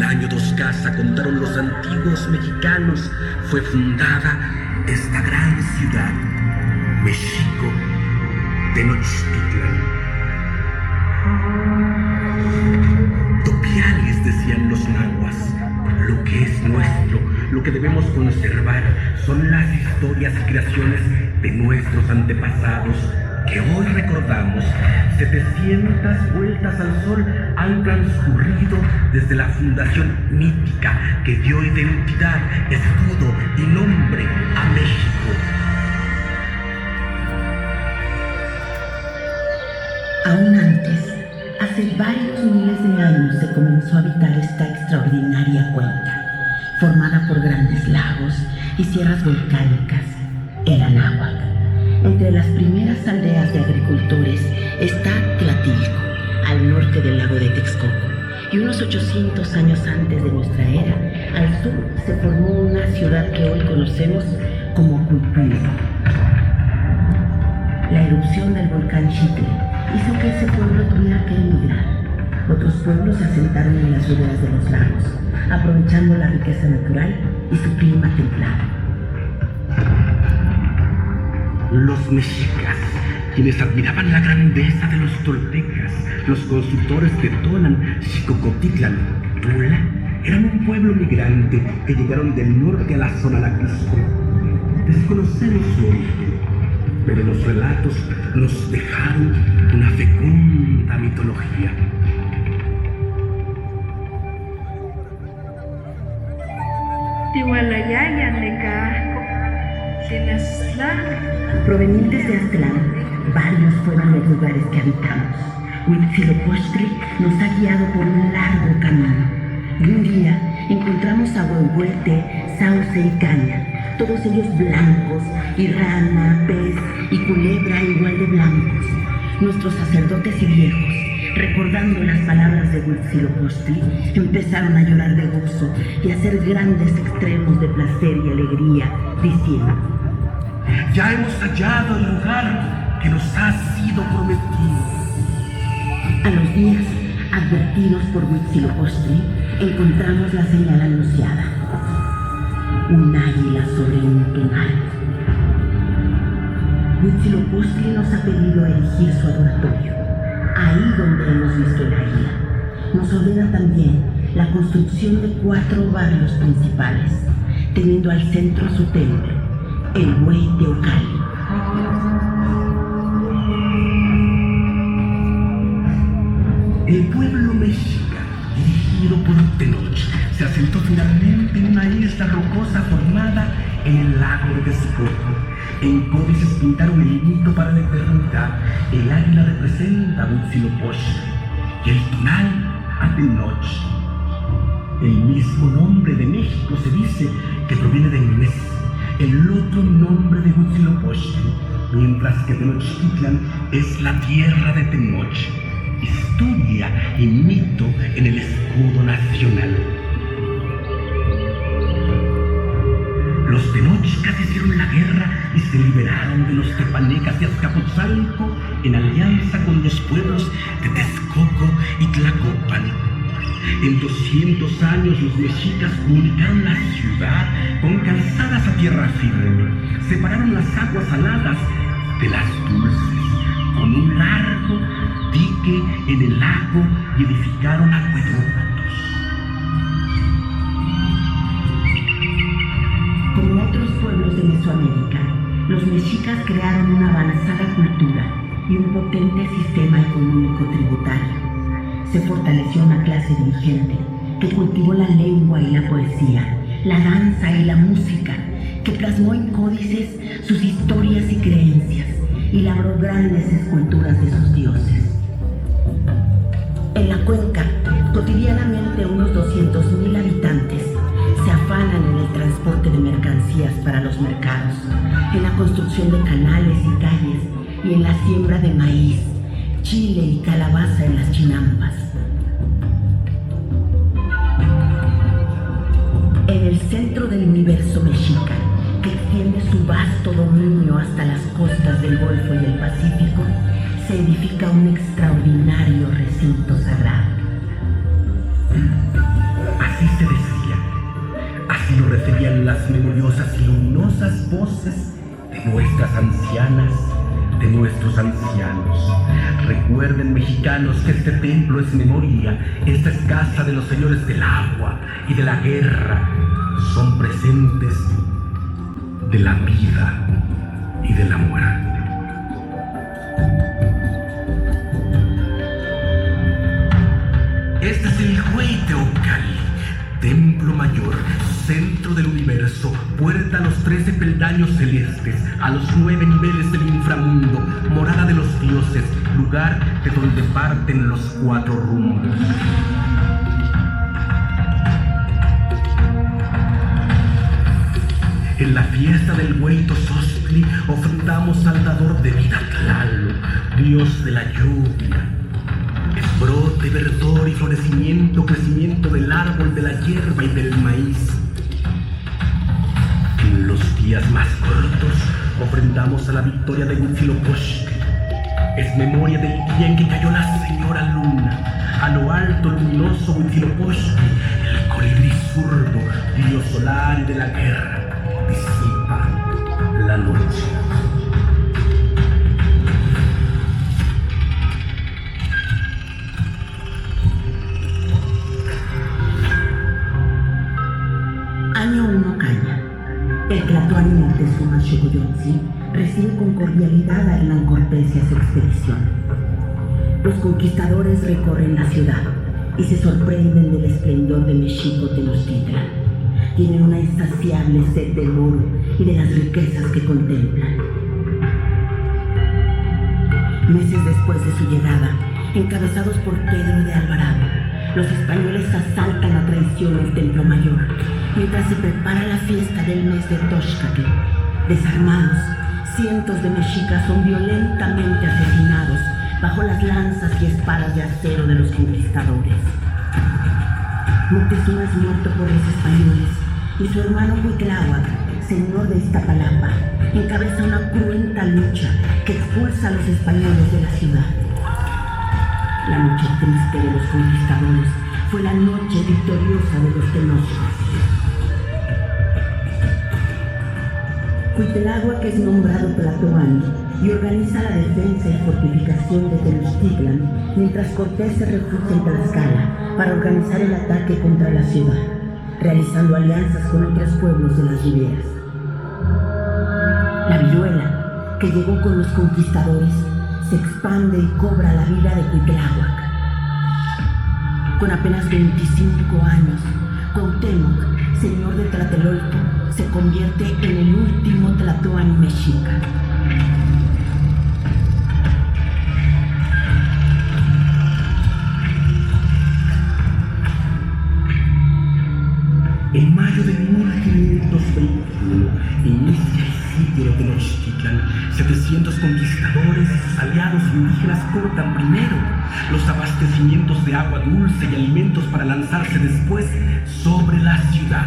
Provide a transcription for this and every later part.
el año 2000, contaron los antiguos mexicanos, fue fundada esta gran ciudad, México, Tenochtitlan. Topiales, decían los nahuas, lo que es nuestro, lo que debemos conservar, son las historias y creaciones de nuestros antepasados que hoy recordamos. 700 vueltas al sol han transcurrido desde la fundación mítica que dio identidad, escudo y nombre a México. Aún antes, hace varios miles de años se comenzó a habitar esta extraordinaria cuenca, formada por grandes lagos y sierras volcánicas, el Anáhuac. Entre las primeras aldeas de agricultores está Tlatilco, al norte del lago de Texcoco, y unos 800 años antes de nuestra era, al sur se formó una ciudad que hoy conocemos como Cuipulco. La erupción del volcán Xitle hizo que ese pueblo tuviera que emigrar. Otros pueblos se asentaron en las riberas de los lagos, aprovechando la riqueza natural y su clima templado. Los mexicas, quienes admiraban la grandeza de los toltecas, los constructores de Tolan, Xicocotitlan, Tula, eran un pueblo migrante que llegaron del norte a la zona lacusco. Desconocemos su origen, pero los relatos nos dejaron una fecunda mitología. Provenientes de Aztlán, varios fueron los lugares que habitamos. Huitzilopochtli nos ha guiado por un largo camino. Y un día encontramos a Huehuete, Sauce y Caña, todos ellos blancos, y rana, pez y culebra igual de blancos. Nuestros sacerdotes y viejos, recordando las palabras de Huitzilopochtli, empezaron a llorar de gozo y a hacer grandes extremos de placer y alegría, diciendo: ya hemos hallado el lugar que nos ha sido prometido. A los días, advertidos por Huitzilopochtli, encontramos la señal anunciada: un águila sobre un tonal. Huitzilopochtli nos ha pedido erigir su adoratorio, ahí donde hemos visto el águila. Nos ordena también la construcción de 4 barrios principales, teniendo al centro su templo, el Hueyteocalli. El pueblo mexica, dirigido por Tenoch, se asentó finalmente en una isla rocosa formada en el lago de Texcoco. En códices pintaron el mito para la eternidad. El águila representa a Huitzilopochtli y el tonal a Tenoch. El mismo nombre de México se dice que proviene de Inés, el otro nombre de Huitzilopochtli, mientras que Tenochtitlan es la tierra de Tenoch, historia y mito en el escudo nacional. Los tenochcas hicieron la guerra y se liberaron de los tepanecas de Azcapotzalco en alianza con los pueblos de Texcoco y Tlacopan. En 200 años los mexicas comunicaron la ciudad con calzadas a tierra firme, separaron las aguas saladas de las dulces con un largo dique en el lago y edificaron acueductos. Como otros pueblos de Mesoamérica, los mexicas crearon una avanzada cultura y un potente sistema económico tributario. Se fortaleció una clase dirigente que cultivó la lengua y la poesía, la danza y la música, que plasmó en códices sus historias y creencias y labró grandes esculturas de sus dioses. En la cuenca, cotidianamente unos 200.000 habitantes se afanan en el transporte de mercancías para los mercados, en la construcción de canales y calles y en la siembra de maíz, chile y calabaza en las chinampas. En el centro del universo mexica, que extiende su vasto dominio hasta las costas del Golfo y el Pacífico, se edifica un extraordinario recinto sagrado. Así oían las memoriosas y luminosas voces de nuestras ancianas, de nuestros ancianos. Recuerden, mexicanos, que este templo es memoria, esta es casa de los señores del agua y de la guerra. Son presentes de la vida y de la muerte. Este es el Hueyteocalli, templo mayor, centro del universo, puerta a los 13 peldaños celestes, a los 9 niveles del inframundo, morada de los dioses, lugar de donde parten los 4 rumbos. En la fiesta del Hueytozostli ofrendamos al dador de vida Tlaloc, dios de la lluvia. Es brote, verdor y florecimiento, crecimiento del árbol, de la hierba y del maíz. En los días más cortos ofrendamos a la victoria de Huitzilopochtli. Es memoria del día en que cayó la señora luna. A lo alto luminoso Huitzilopochtli, el colibrí zurdo, dios solar y de la guerra, disipa la noche. Año 1 Caña. El Tlatoani Moctezuma Xocoyotzin recibe con cordialidad a Hernán Cortés y a su expedición. Los conquistadores recorren la ciudad y se sorprenden del esplendor de Mexico Tenochtitlan. Tienen una insaciable sed del oro y de las riquezas que contemplan. Meses después de su llegada, encabezados por Pedro de Alvarado, los españoles asaltan a traición el Templo Mayor, mientras se prepara la fiesta del mes de Toxcatl. Desarmados, cientos de mexicas son violentamente asesinados bajo las lanzas y espadas de acero de los conquistadores. Moctezuma es muerto por los españoles y su hermano Cuitláhuac, señor de Iztapalapa, encabeza una cruenta lucha que expulsa a los españoles de la ciudad. La noche triste de los conquistadores fue la noche victoriosa de los tenochtitlanes. Cuitláhuac es nombrado Tlatoani y organiza la defensa y fortificación de Tenochtitlan, mientras Cortés se refugia en Tlaxcala para organizar el ataque contra la ciudad, realizando alianzas con otros pueblos de las riberas. La viruela, que llegó con los conquistadores, se expande y cobra la vida de Cuitláhuac. Con apenas 25 años, Cuauhtémoc, señor de Tlatelolco, se convierte en el último Tlatoani mexica. En mayo de 1521 inicia el sitio de Tenochtitlan. 700 conquistadores y sus aliados indígenas cortan primero los abastecimientos de agua dulce y alimentos para lanzarse después sobre la ciudad.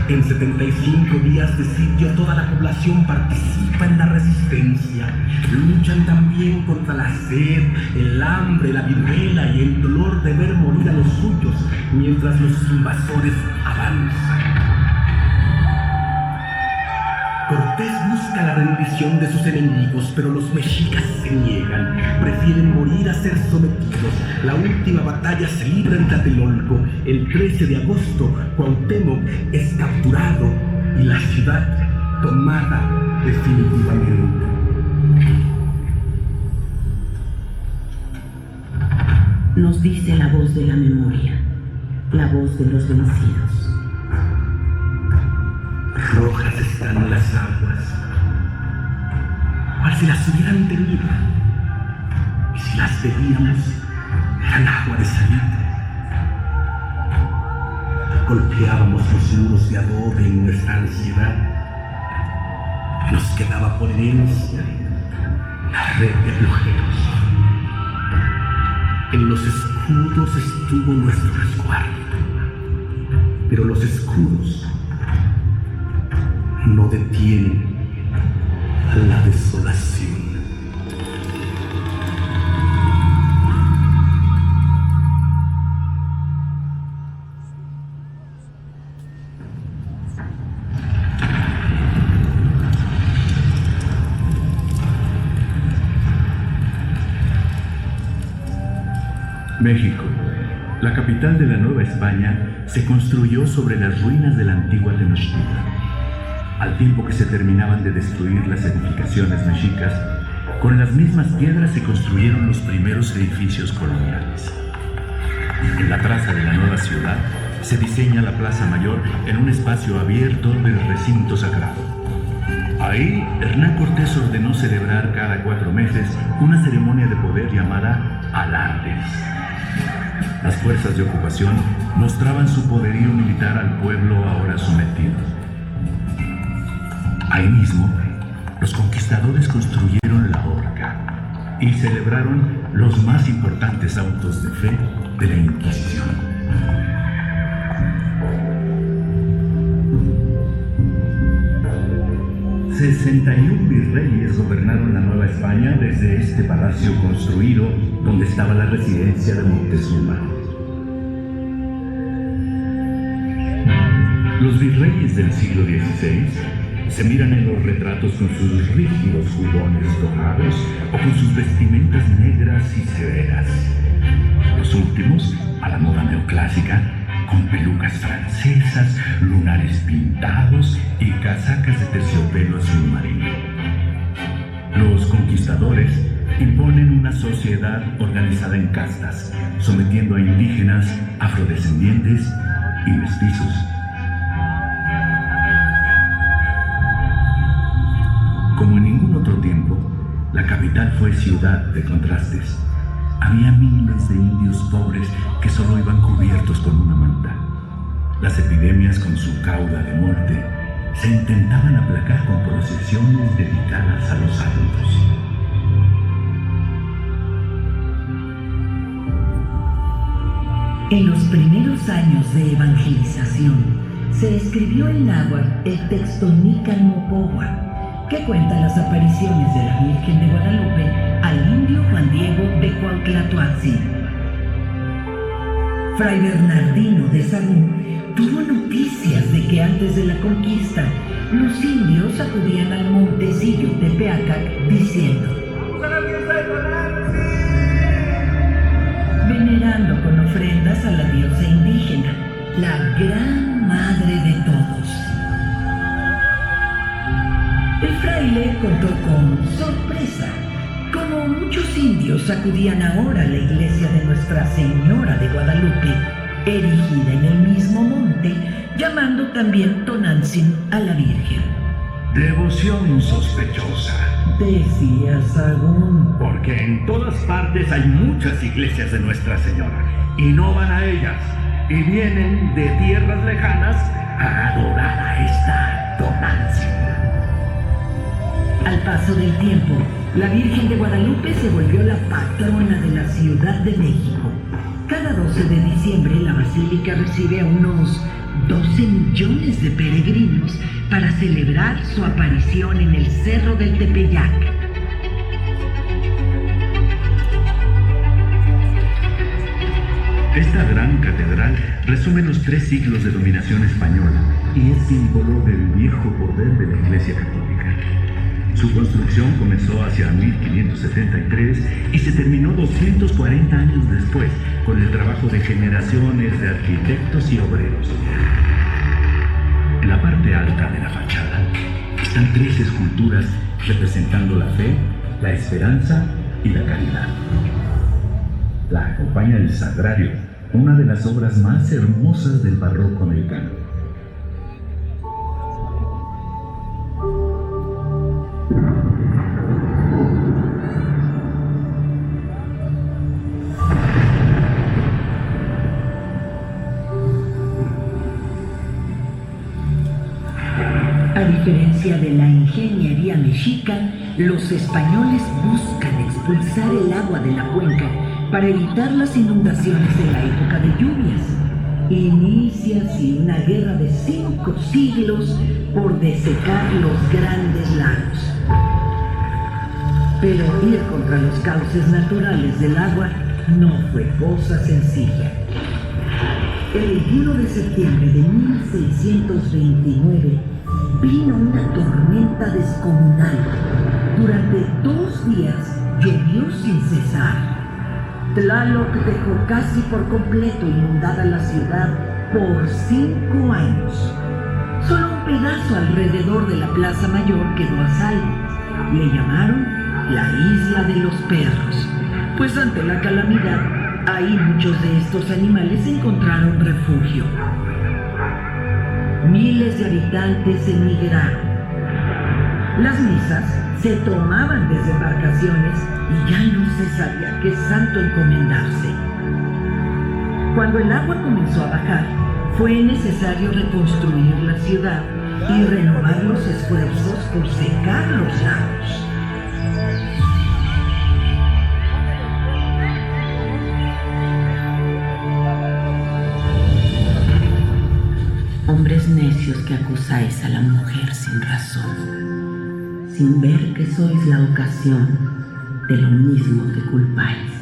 En 75 días de sitio, toda la población participa en la resistencia. Luchan también contra la sed, el hambre, la viruela y el dolor de ver morir a los suyos mientras los invasores avanzan. Cortés busca la rendición de sus enemigos, pero los mexicas se niegan. Prefieren morir a ser sometidos. La última batalla se libra en Tlatelolco. El 13 de agosto, Cuauhtémoc es capturado y la ciudad tomada definitivamente. Nos dice la voz de la memoria, la voz de los vencidos. Rojas están las aguas, cual si las hubieran tenido, y si las bebíamos, eran agua de salida. Golpeábamos los muros de adobe en nuestra ansiedad. Nos quedaba por herencia la red de agujeros. En los escudos estuvo nuestro resguardo, pero los escudos no detienen a la desolación. México, la capital de la Nueva España, se construyó sobre las ruinas de la antigua Tenochtitlan. Al tiempo que se terminaban de destruir las edificaciones mexicas, con las mismas piedras se construyeron los primeros edificios coloniales. En la plaza de la nueva ciudad se diseña la Plaza Mayor en un espacio abierto del recinto sagrado. Ahí, Hernán Cortés ordenó celebrar cada 4 meses una ceremonia de poder llamada alardes. Las fuerzas de ocupación mostraban su poderío militar al pueblo ahora sometido. Ahí mismo, los conquistadores construyeron la horca y celebraron los más importantes autos de fe de la Inquisición. 61 virreyes gobernaron la Nueva España desde este palacio construido donde estaba la residencia de Moctezuma. Los virreyes del siglo XVI se miran en los retratos con sus rígidos jubones dorados o con sus vestimentas negras y severas. Los últimos, a la moda neoclásica, con pelucas francesas, lunares pintados y casacas de terciopelo azul marino. Los conquistadores imponen una sociedad organizada en castas, sometiendo a indígenas, afrodescendientes y mestizos. Como en ningún otro tiempo, la capital fue ciudad de contrastes. Había miles de indios pobres que solo iban cubiertos con una manta. Las epidemias, con su cauda de muerte, se intentaban aplacar con procesiones dedicadas a los santos. En los primeros años de evangelización, se escribió en náhuatl el texto Nican Mopohua, que cuenta las apariciones de la Virgen de Guadalupe al indio Juan Diego de Cuauhtlatoatzin. Fray Bernardino de Sahagún tuvo noticias de que antes de la conquista, los indios acudían al montecillo Tepeacac diciendo: venerando con ofrendas a la diosa indígena, la gran madre de todos. El fraile contó con sorpresa cómo muchos indios acudían ahora a la iglesia de Nuestra Señora de Guadalupe, erigida en el mismo monte, llamando también Tonantzin a la Virgen. Devoción sospechosa, decía Sahagún, porque en todas partes hay muchas iglesias de Nuestra Señora y no van a ellas, y vienen de tierras lejanas a adorar a esta Tonantzin. Al paso del tiempo, la Virgen de Guadalupe se volvió la patrona de la Ciudad de México. Cada 12 de diciembre la basílica recibe a unos 12 millones de peregrinos para celebrar su aparición en el Cerro del Tepeyac. Esta gran catedral resume los 3 siglos de dominación española y es símbolo del viejo poder de la Iglesia Católica. Su construcción comenzó hacia 1573 y se terminó 240 años después con el trabajo de generaciones de arquitectos y obreros. En la parte alta de la fachada están 3 esculturas representando la fe, la esperanza y la caridad. La acompaña el Sagrario, una de las obras más hermosas del barroco americano. A diferencia de la ingeniería mexica, los españoles buscan expulsar el agua de la cuenca para evitar las inundaciones en la época de lluvias. Inicia así una guerra de 5 siglos por desecar los grandes lagos. Pero ir contra los cauces naturales del agua no fue cosa sencilla. El 1 de septiembre de 1629 vino una tormenta descomunal. Durante 2 días llovió sin cesar. Tlaloc dejó casi por completo inundada la ciudad por 5 años. Solo un pedazo alrededor de la Plaza Mayor quedó a salvo. Le llamaron la Isla de los Perros, pues ante la calamidad, ahí muchos de estos animales encontraron refugio. Miles de habitantes emigraron. Las misas se tomaban desde embarcaciones y ya no se sabía qué santo encomendarse. Cuando el agua comenzó a bajar, fue necesario reconstruir la ciudad y renovar los esfuerzos por secar los lagos. Hombres necios que acusáis a la mujer sin razón, sin ver que sois la ocasión de lo mismo que culpáis.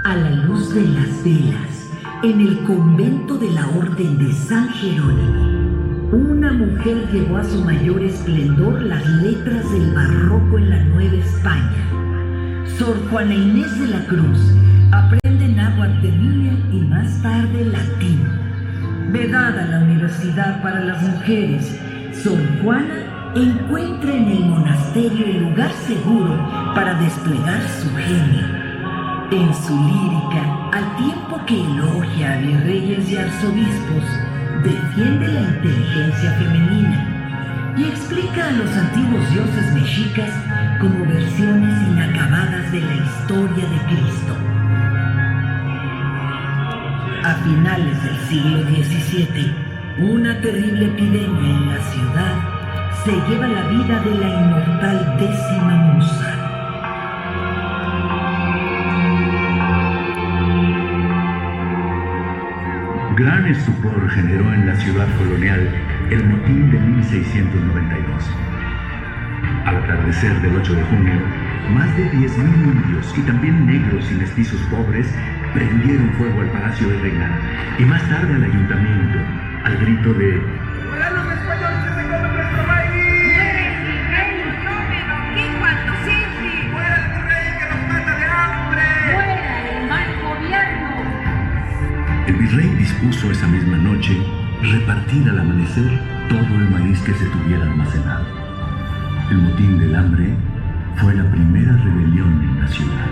A la luz de las velas, en el convento de la Orden de San Jerónimo, una mujer llevó a su mayor esplendor las letras del barroco en la Nueva España. Sor Juana Inés de la Cruz aprende náhuatl de niña y más tarde latín. Vedada la universidad para las mujeres, Sor Juana encuentra en el monasterio el lugar seguro para desplegar su genio. En su lírica, al tiempo que elogia a virreyes y arzobispos, defiende la inteligencia femenina y explica a los antiguos dioses mexicas como versiones inacabadas de la historia de Cristo. A finales del siglo XVII, una terrible epidemia en la ciudad se lleva la vida de la inmortal décima musa. Gran estupor generó en la ciudad colonial el motín de 1692. Al atardecer del 8 de junio, más de 10.000 indios y también negros y mestizos pobres prendieron fuego al Palacio de Reina y más tarde al ayuntamiento, al grito de ¡Mueran los españoles que se comen nuestro maíz! ¡Muere el virrey! ¡No me don Quijote Sisi! ¡Muera el virrey que nos mata de hambre! ¡Muera el mal gobierno! El virrey dispuso esa misma noche repartir al amanecer todo el maíz que se tuviera almacenado. El motín del hambre fue la primera rebelión en la ciudad.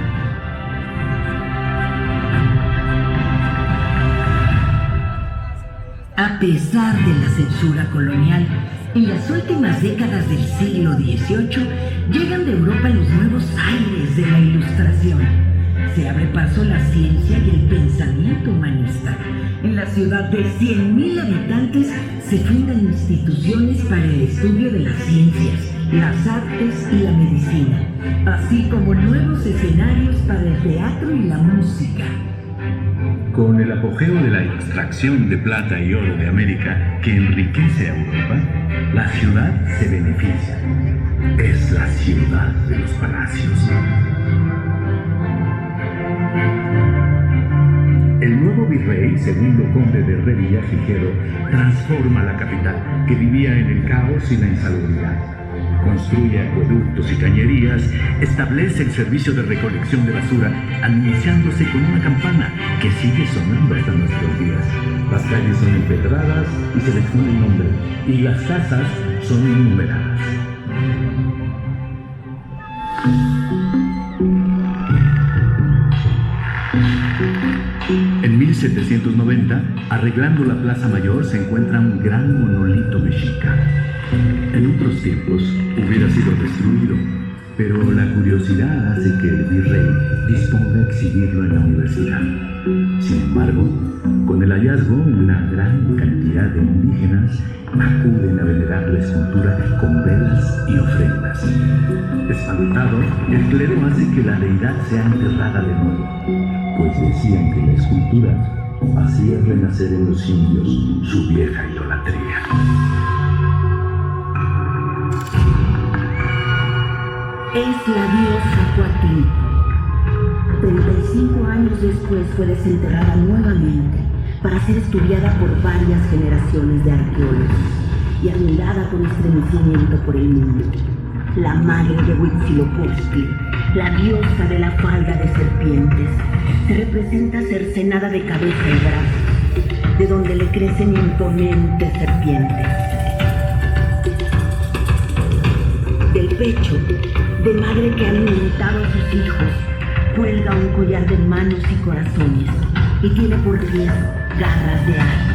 A pesar de la censura colonial, en las últimas décadas del siglo XVIII llegan de Europa los nuevos aires de la Ilustración. Se abre paso a la ciencia y el pensamiento humanista. En la ciudad de 100.000 habitantes se fundan instituciones para el estudio de las ciencias, las artes y la medicina, así como nuevos escenarios para el teatro y la música. Con el apogeo de la extracción de plata y oro de América que enriquece a Europa, la ciudad se beneficia. Es la ciudad de los palacios. El nuevo virrey, segundo conde de Revillagigedo, transforma la capital, que vivía en el caos y la insalubridad. Construye acueductos y cañerías, establece el servicio de recolección de basura, anunciándose con una campana que sigue sonando hasta nuestros días. Las calles son empedradas y se les pone nombre, y las casas son numeradas. En 1790, arreglando la Plaza Mayor, se encuentra un gran monolito mexica. En otros tiempos hubiera sido destruido, pero la curiosidad hace que el virrey disponga exhibirlo en la universidad. Sin embargo, con el hallazgo, una gran cantidad de indígenas acuden a venerar la escultura con velas y ofrendas. Espantado, el clero hace que la deidad sea enterrada de nuevo, pues decían que la escultura hacía renacer en los indios su vieja idolatría. Es la diosa Coatlicue. 35 años después fue desenterrada nuevamente para ser estudiada por varias generaciones de arqueólogos y admirada con estremecimiento por el mundo. La madre de Huitzilopochtli, la diosa de la falda de serpientes, se representa cercenada de cabeza y brazos, de donde le crecen imponentes serpientes. Del pecho, de madre que ha alimentado a sus hijos, cuelga un collar de manos y corazones y tiene por pies garras de águila.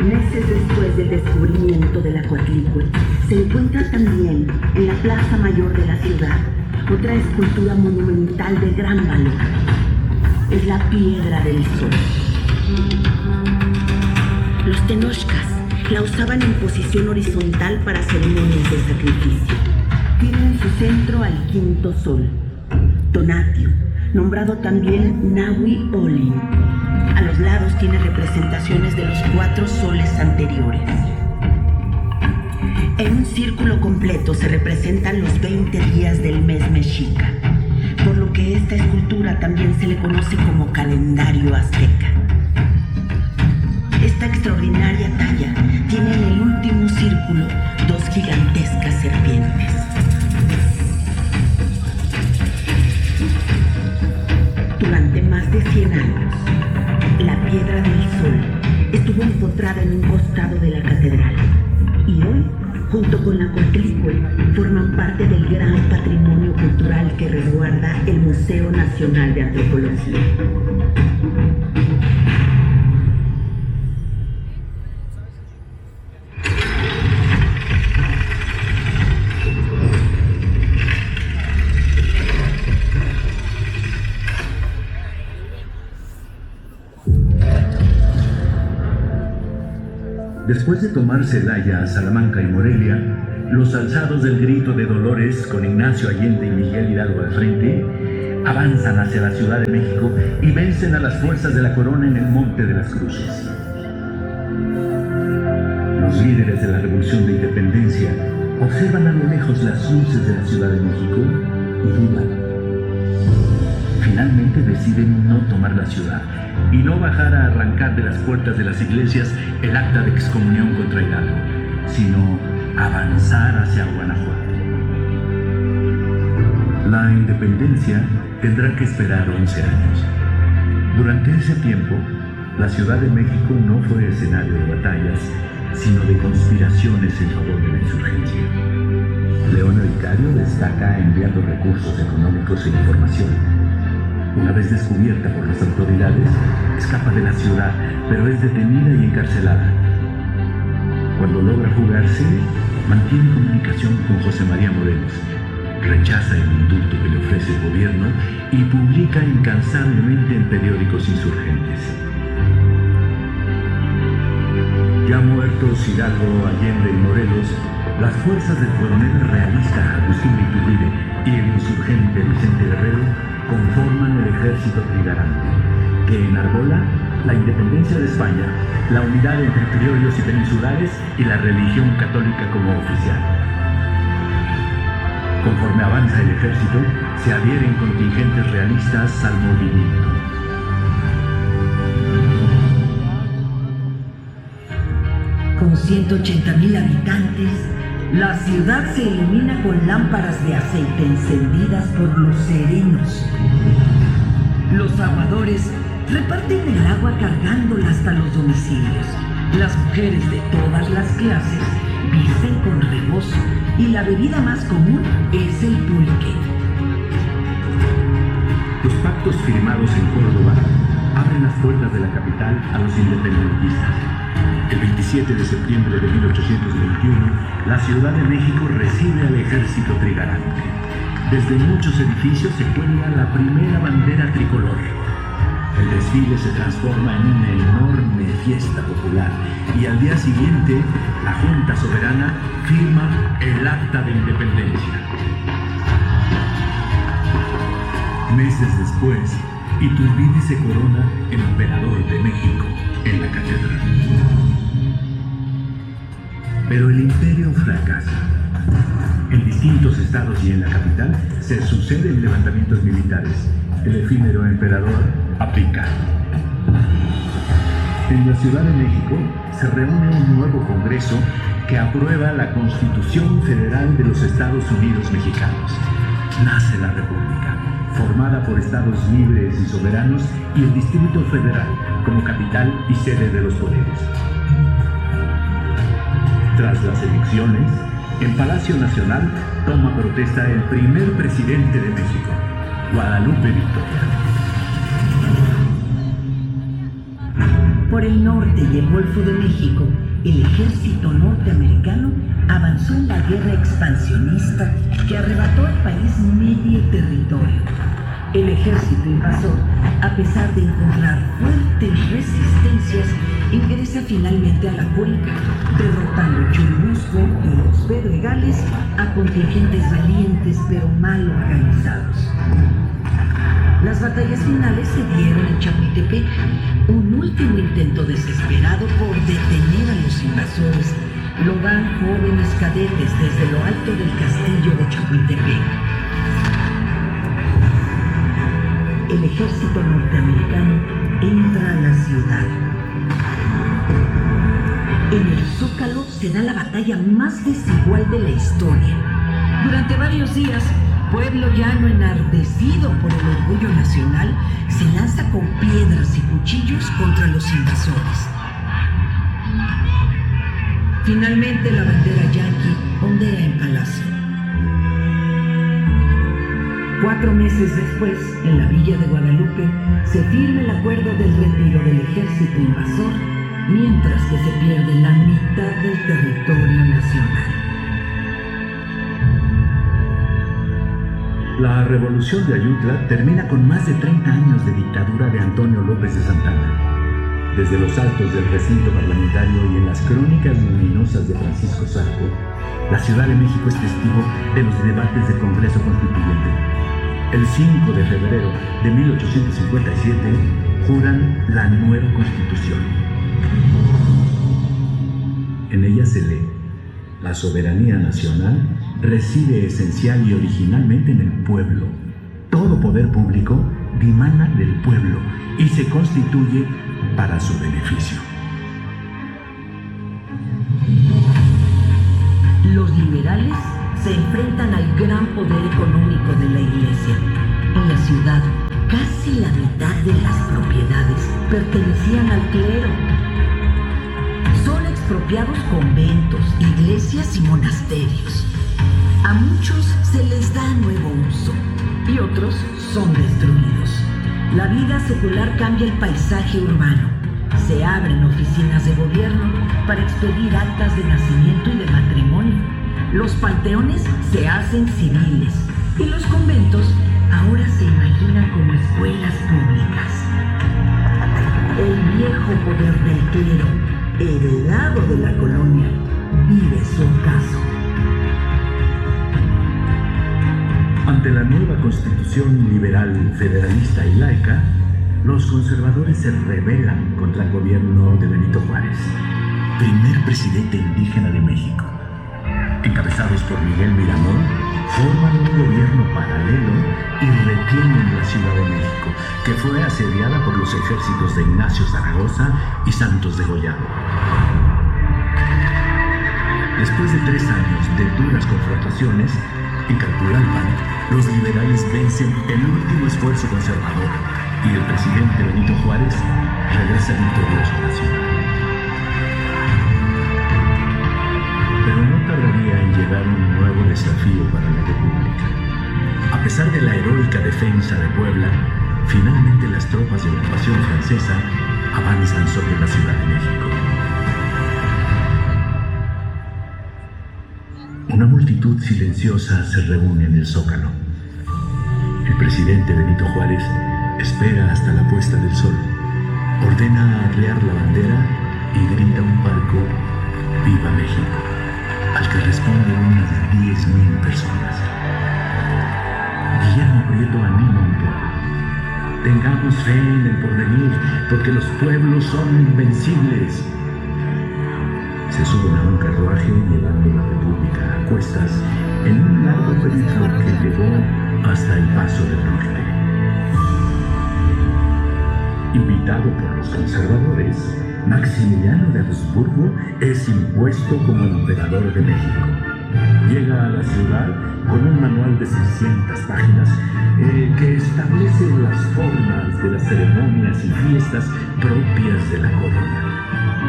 Meses después del descubrimiento de la Coatlicue, se encuentra también en la Plaza Mayor de la ciudad otra escultura monumental de gran valor. Es la Piedra del Sol. Los tenochcas la usaban en posición horizontal para ceremonias de sacrificio. Tiene en su centro al quinto sol, Tonatiuh, nombrado también Nahui Olin. A los lados tiene representaciones de los 4 soles anteriores. En un círculo completo se representan los 20 días del mes mexica, por lo que esta escultura también se le conoce como calendario azteca. Esta extraordinaria talla tiene en el último círculo 2 gigantescas serpientes. Durante más de 100 años, la Piedra del Sol estuvo empotrada en un costado de la catedral y hoy, junto con la Coatlicue, forman parte del gran patrimonio cultural que resguarda el Museo Nacional de Antropología. Después de tomar Celaya, Salamanca y Morelia, los alzados del Grito de Dolores, con Ignacio Allende y Miguel Hidalgo al frente, avanzan hacia la Ciudad de México y vencen a las fuerzas de la corona en el Monte de las Cruces. Los líderes de la Revolución de Independencia observan a lo lejos las luces de la Ciudad de México y dudan. Finalmente deciden no tomar la ciudad y no bajar a arrancar de las puertas de las iglesias el acta de excomunión contra Hidalgo, sino avanzar hacia Guanajuato. La independencia tendrá que esperar 11 años. Durante ese tiempo, la Ciudad de México no fue escenario de batallas, sino de conspiraciones en favor de la insurgencia. Leona Vicario destaca enviando recursos económicos e información. Una vez descubierta por las autoridades, escapa de la ciudad, pero es detenida y encarcelada. Cuando logra fugarse, mantiene comunicación con José María Morelos, rechaza el indulto que le ofrece el gobierno y publica incansablemente en periódicos insurgentes. Ya muertos Hidalgo, Allende y Morelos, las fuerzas del coronel realista Agustín de Iturbide y el insurgente Vicente Guerrero conforman el ejército trigarante, que enarbola la independencia de España, la unidad entre criollos y peninsulares y la religión católica como oficial. Conforme avanza el ejército, se adhieren contingentes realistas al movimiento. Con 180,000 habitantes, la ciudad se ilumina con lámparas de aceite encendidas por los serenos. Los aguadores reparten el agua cargándola hasta los domicilios. Las mujeres de todas las clases visten con rebozo y la bebida más común es el pulque. Los pactos firmados en Córdoba abren las puertas de la capital a los independentistas. El 27 de septiembre de 1821, la Ciudad de México recibe al ejército trigarante. Desde muchos edificios se cuelga la primera bandera tricolor. El desfile se transforma en una enorme fiesta popular y al día siguiente, la Junta Soberana firma el Acta de Independencia. Meses después, Iturbide se corona emperador de México en la catedral. Pero el imperio fracasa. En distintos estados y en la capital se suceden levantamientos militares. El efímero emperador abdica. En la Ciudad de México se reúne un nuevo congreso que aprueba la Constitución Federal de los Estados Unidos Mexicanos. Nace la República, formada por estados libres y soberanos, y el Distrito Federal como capital y sede de los poderes. Tras las elecciones, en Palacio Nacional toma protesta el primer presidente de México, Guadalupe Victoria. Por el norte y el Golfo de México, el ejército norteamericano avanzó en la guerra expansionista que arrebató al país medio territorio. El ejército invasor, a pesar de encontrar fuertes resistencias, ingresa finalmente a la Cuenca, derrotando Churubusco y los Pedregales a contingentes valientes pero mal organizados. Las batallas finales se dieron en Chapultepec, un último intento desesperado por detener a los invasores. Lo dan jóvenes cadetes desde lo alto del castillo de Chapultepec. El ejército norteamericano entra a la ciudad. En el Zócalo se da la batalla más desigual de la historia. Durante varios días, Pueblo Llano, enardecido por el orgullo nacional, se lanza con piedras y cuchillos contra los invasores. Finalmente, la bandera yanqui ondea en Palacio. 4 meses después, en la villa de Guadalupe, se firma el acuerdo del retiro del ejército invasor, mientras que se pierde la mitad del territorio nacional. La Revolución de Ayutla termina con más de 30 años de dictadura de Antonio López de Santana. Desde los altos del recinto parlamentario y en las crónicas luminosas de Francisco Zarco, la Ciudad de México es testigo de los debates del Congreso Constituyente. El 5 de febrero de 1857 juran la nueva Constitución. En ella se lee: la soberanía nacional reside esencial y originalmente en el pueblo. Todo poder público dimana del pueblo y se constituye para su beneficio. Los liberales se enfrentan al gran poder económico de la Iglesia. En la ciudad, casi la mitad de las propiedades pertenecían al clero. Son expropiados conventos, iglesias y monasterios. A muchos se les da nuevo uso y otros son destruidos. La vida secular cambia el paisaje urbano. Se abren oficinas de gobierno para expedir actas de nacimiento y de matrimonio. Los panteones se hacen civiles y los conventos ahora se imaginan como escuelas públicas. El viejo poder del clero, heredado de la colonia, vive su ocaso. Ante la nueva Constitución liberal, federalista y laica, los conservadores se rebelan contra el gobierno de Benito Juárez, primer presidente indígena de México. Encabezados por Miguel Miramón, forman un gobierno paralelo y retienen la Ciudad de México, que fue asediada por los ejércitos de Ignacio Zaragoza y Santos Degollado. Después de 3 años de duras confrontaciones, en Calpulalpan, los liberales vencen el último esfuerzo conservador y el presidente Benito Juárez regresa victorioso a la ciudad. Pero no tardaría en llegar un nuevo desafío para la República. A pesar de la heroica defensa de Puebla, finalmente las tropas de ocupación francesa avanzan sobre la Ciudad de México. Una multitud silenciosa se reúne en el Zócalo. El presidente Benito Juárez espera hasta la puesta del sol, ordena arriar la bandera y grita un palco: ¡Viva México!, al que responden unas 10,000 personas. Guillermo Prieto anima un poco: tengamos fe en el porvenir, porque los pueblos son invencibles. Se suben a un carruaje llevando la República a cuestas en un largo periplo que llegó hasta el Paso del Norte. Invitado por los conservadores, Maximiliano de Habsburgo es impuesto como emperador de México. Llega a la ciudad con un manual de 600 páginas que establece las formas de las ceremonias y fiestas propias de la corona.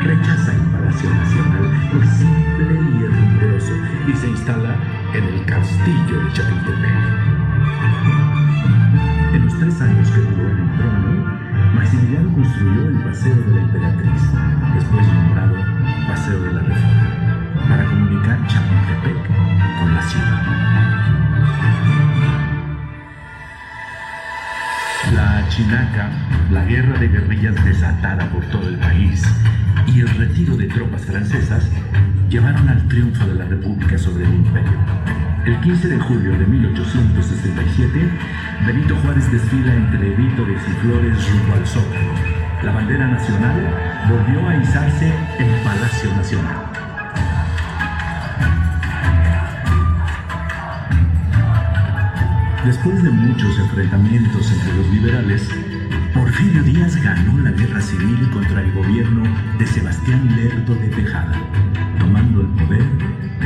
Rechaza el Palacio Nacional por simple y riguroso y se instala en el castillo de Chapultepec. En los 3 años que duró en el trono, Maximiliano construyó el Paseo de la Emperatriz, después nombrado Paseo de la Reforma, para comunicar Chapultepec con la ciudad. La Chinaca, la guerra de guerrillas desatada por todo el país y el retiro de tropas francesas llevaron al triunfo de la República sobre el Imperio. El 15 de julio de 1867, Benito Juárez desfila entre vítores y flores rumbo al Zócalo. La bandera nacional volvió a izarse en Palacio Nacional. Después de muchos enfrentamientos entre los liberales, Porfirio Díaz ganó la guerra civil contra el gobierno de Sebastián Lerdo de Tejada, tomando el poder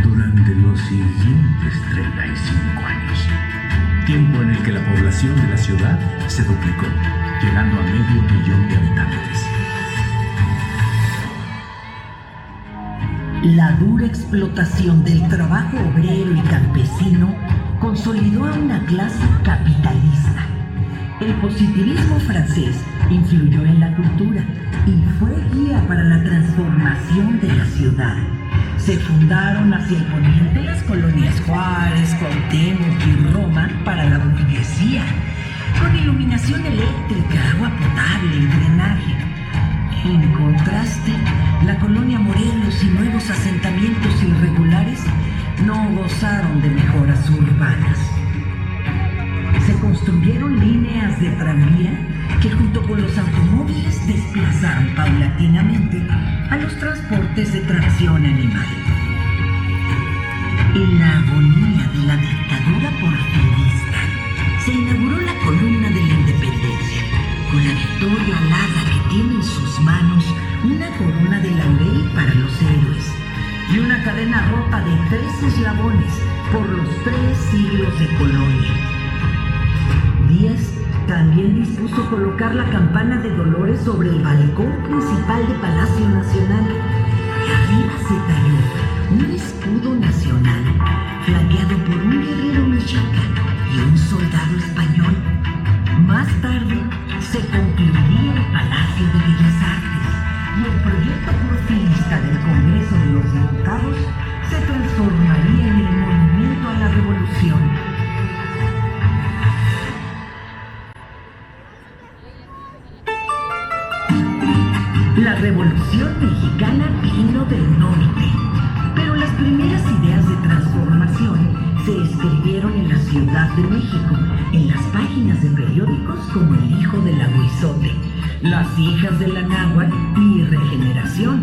durante los siguientes 35 años. Tiempo en el que la población de la ciudad se duplicó, llegando a 500,000 de habitantes. La dura explotación del trabajo obrero y campesino consolidó a una clase capitalista. El positivismo francés influyó en la cultura y fue guía para la transformación de la ciudad. Se fundaron hacia el poniente las colonias Juárez, Cuauhtémoc y Roma para la burguesía, con iluminación eléctrica, agua potable y drenaje. En contraste, la colonia Morelos y nuevos asentamientos irregulares no gozaron de mejoras urbanas. Se construyeron líneas de tranvía que junto con los automóviles desplazaron paulatinamente a los transportes de tracción animal. En la agonía de la dictadura porfirista, se inauguró la columna de la Independencia, con la victoria alada que tiene en sus manos una corona de laurel para los héroes y una cadena rota de 3 eslabones por los 3 siglos de colonia. Díaz también dispuso colocar la campana de Dolores sobre el balcón principal de Palacio Nacional, y arriba se talló un escudo nacional flanqueado por un guerrero mexica y un soldado español. Más tarde se concluiría el Palacio de Bellas Artes y el proyecto porfirista del Congreso de los Diputados se transformaría en el Monumento a la Revolución. La Revolución Mexicana vino del norte, pero las primeras ideas de transformación se escribieron en la Ciudad de México, en las páginas de periódicos como El Hijo del Aguizote, Las Hijas de la Náhuatl y Regeneración.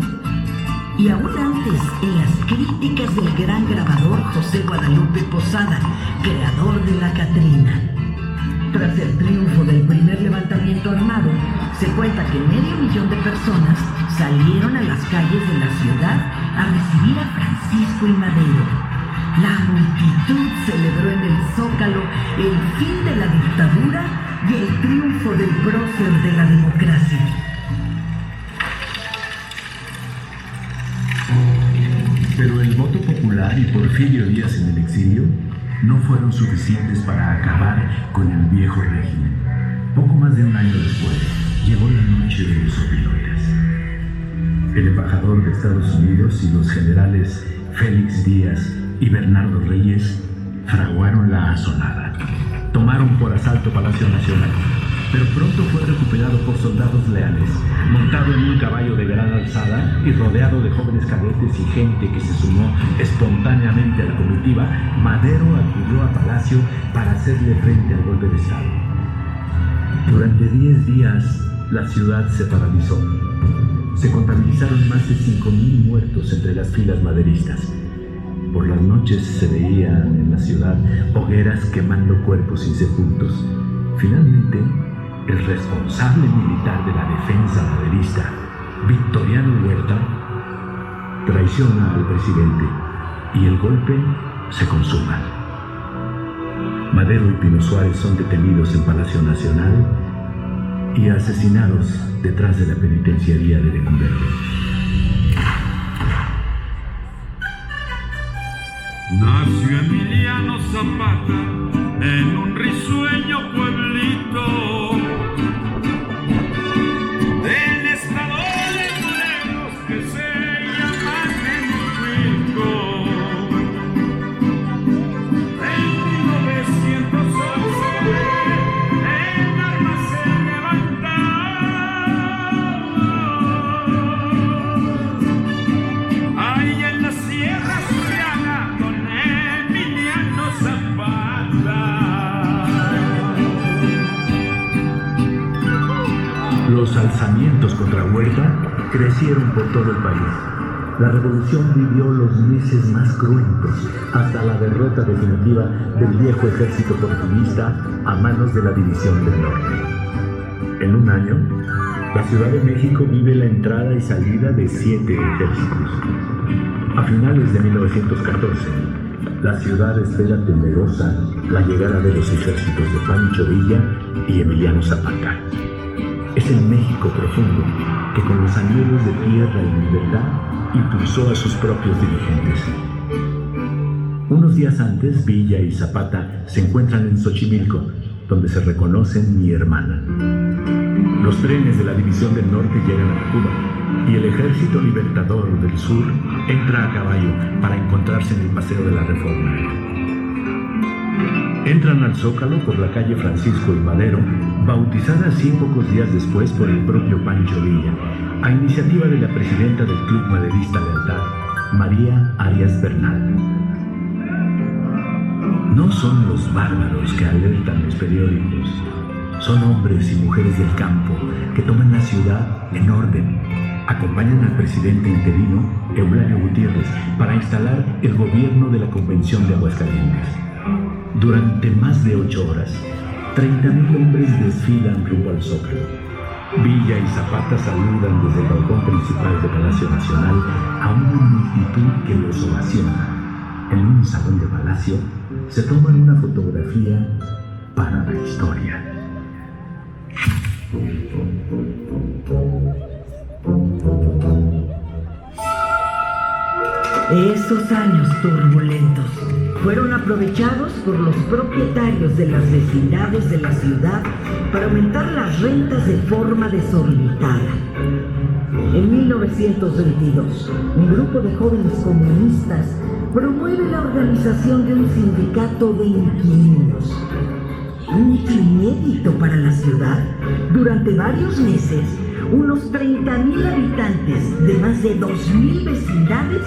Y aún antes, en las críticas del gran grabador José Guadalupe Posada, creador de La Catrina. Tras el triunfo del primer levantamiento armado, se cuenta que 500,000 de personas salieron a las calles de la ciudad a recibir a Francisco y Madero. La multitud celebró en el Zócalo el fin de la dictadura y el triunfo del prócer de la democracia. Pero el voto popular y Porfirio Díaz en el exilio no fueron suficientes para acabar con el viejo régimen. Poco más de un año después, llegó la noche de los opilotes. El embajador de Estados Unidos y los generales Félix Díaz y Bernardo Reyes fraguaron la asonada. Tomaron por asalto Palacio Nacional, pero pronto fue recuperado por soldados leales, montado en un caballo de gran alzada y rodeado de jóvenes cadetes y gente que se sumó espontáneamente a la comitiva. Madero acudió a Palacio para hacerle frente al golpe de Estado. Durante 10 días, la ciudad se paralizó. Se contabilizaron más de 5,000 muertos entre las filas maderistas. Por las noches se veían en la ciudad hogueras quemando cuerpos insepultos. Finalmente, el responsable militar de la defensa maderista, Victoriano Huerta traiciona al presidente y el golpe se consuma. Madero y Pino Suárez son detenidos en Palacio Nacional y asesinados detrás de la penitenciaría de Lecumberri. Nació Emiliano Zapata en un risueño pueblito del estado de Morelos que se llama México. En 1911 en armas se levantaba. Ahí en la Sierra Suriana con Emiliano Zapata. Los alzamientos contra Huerta crecieron por todo el país. La revolución vivió los meses más cruentos hasta la derrota definitiva del viejo ejército porfirista a manos de la División del Norte. En un año, la Ciudad de México vive la entrada y salida de 7 ejércitos. A finales de 1914, la ciudad espera temerosa la llegada de los ejércitos de Pancho Villa y Emiliano Zapata. Es el México profundo que con los anhelos de tierra y libertad impulsó a sus propios dirigentes. Unos días antes, Villa y Zapata se encuentran en Xochimilco, donde se reconocen y hermanan. Los trenes de la División del Norte llegan a Cuba y el Ejército Libertador del Sur entra a caballo para encontrarse en el Paseo de la Reforma. Entran al Zócalo por la calle Francisco y Madero, bautizada así pocos días después por el propio Pancho Villa, a iniciativa de la presidenta del Club Maderista Lealtad, María Arias Bernal. No son los bárbaros que alertan los periódicos, son hombres y mujeres del campo que toman la ciudad en orden. Acompañan al presidente interino, Eulalio Gutiérrez, para instalar el gobierno de la Convención de Aguascalientes. Durante más de 8 horas, 30,000 hombres desfilan rumbo al Zócalo. Villa y Zapata saludan desde el balcón principal de Palacio Nacional a una multitud que los ovaciona. En un salón de palacio se toman una fotografía para la historia. Esos años turbulentos fueron aprovechados por los propietarios de las vecindades de la ciudad para aumentar las rentas de forma desorbitada. En 1922, un grupo de jóvenes comunistas promueve la organización de un sindicato de inquilinos. Un hecho inédito para la ciudad. Durante varios meses, unos 30,000 habitantes de más de 2,000 vecindades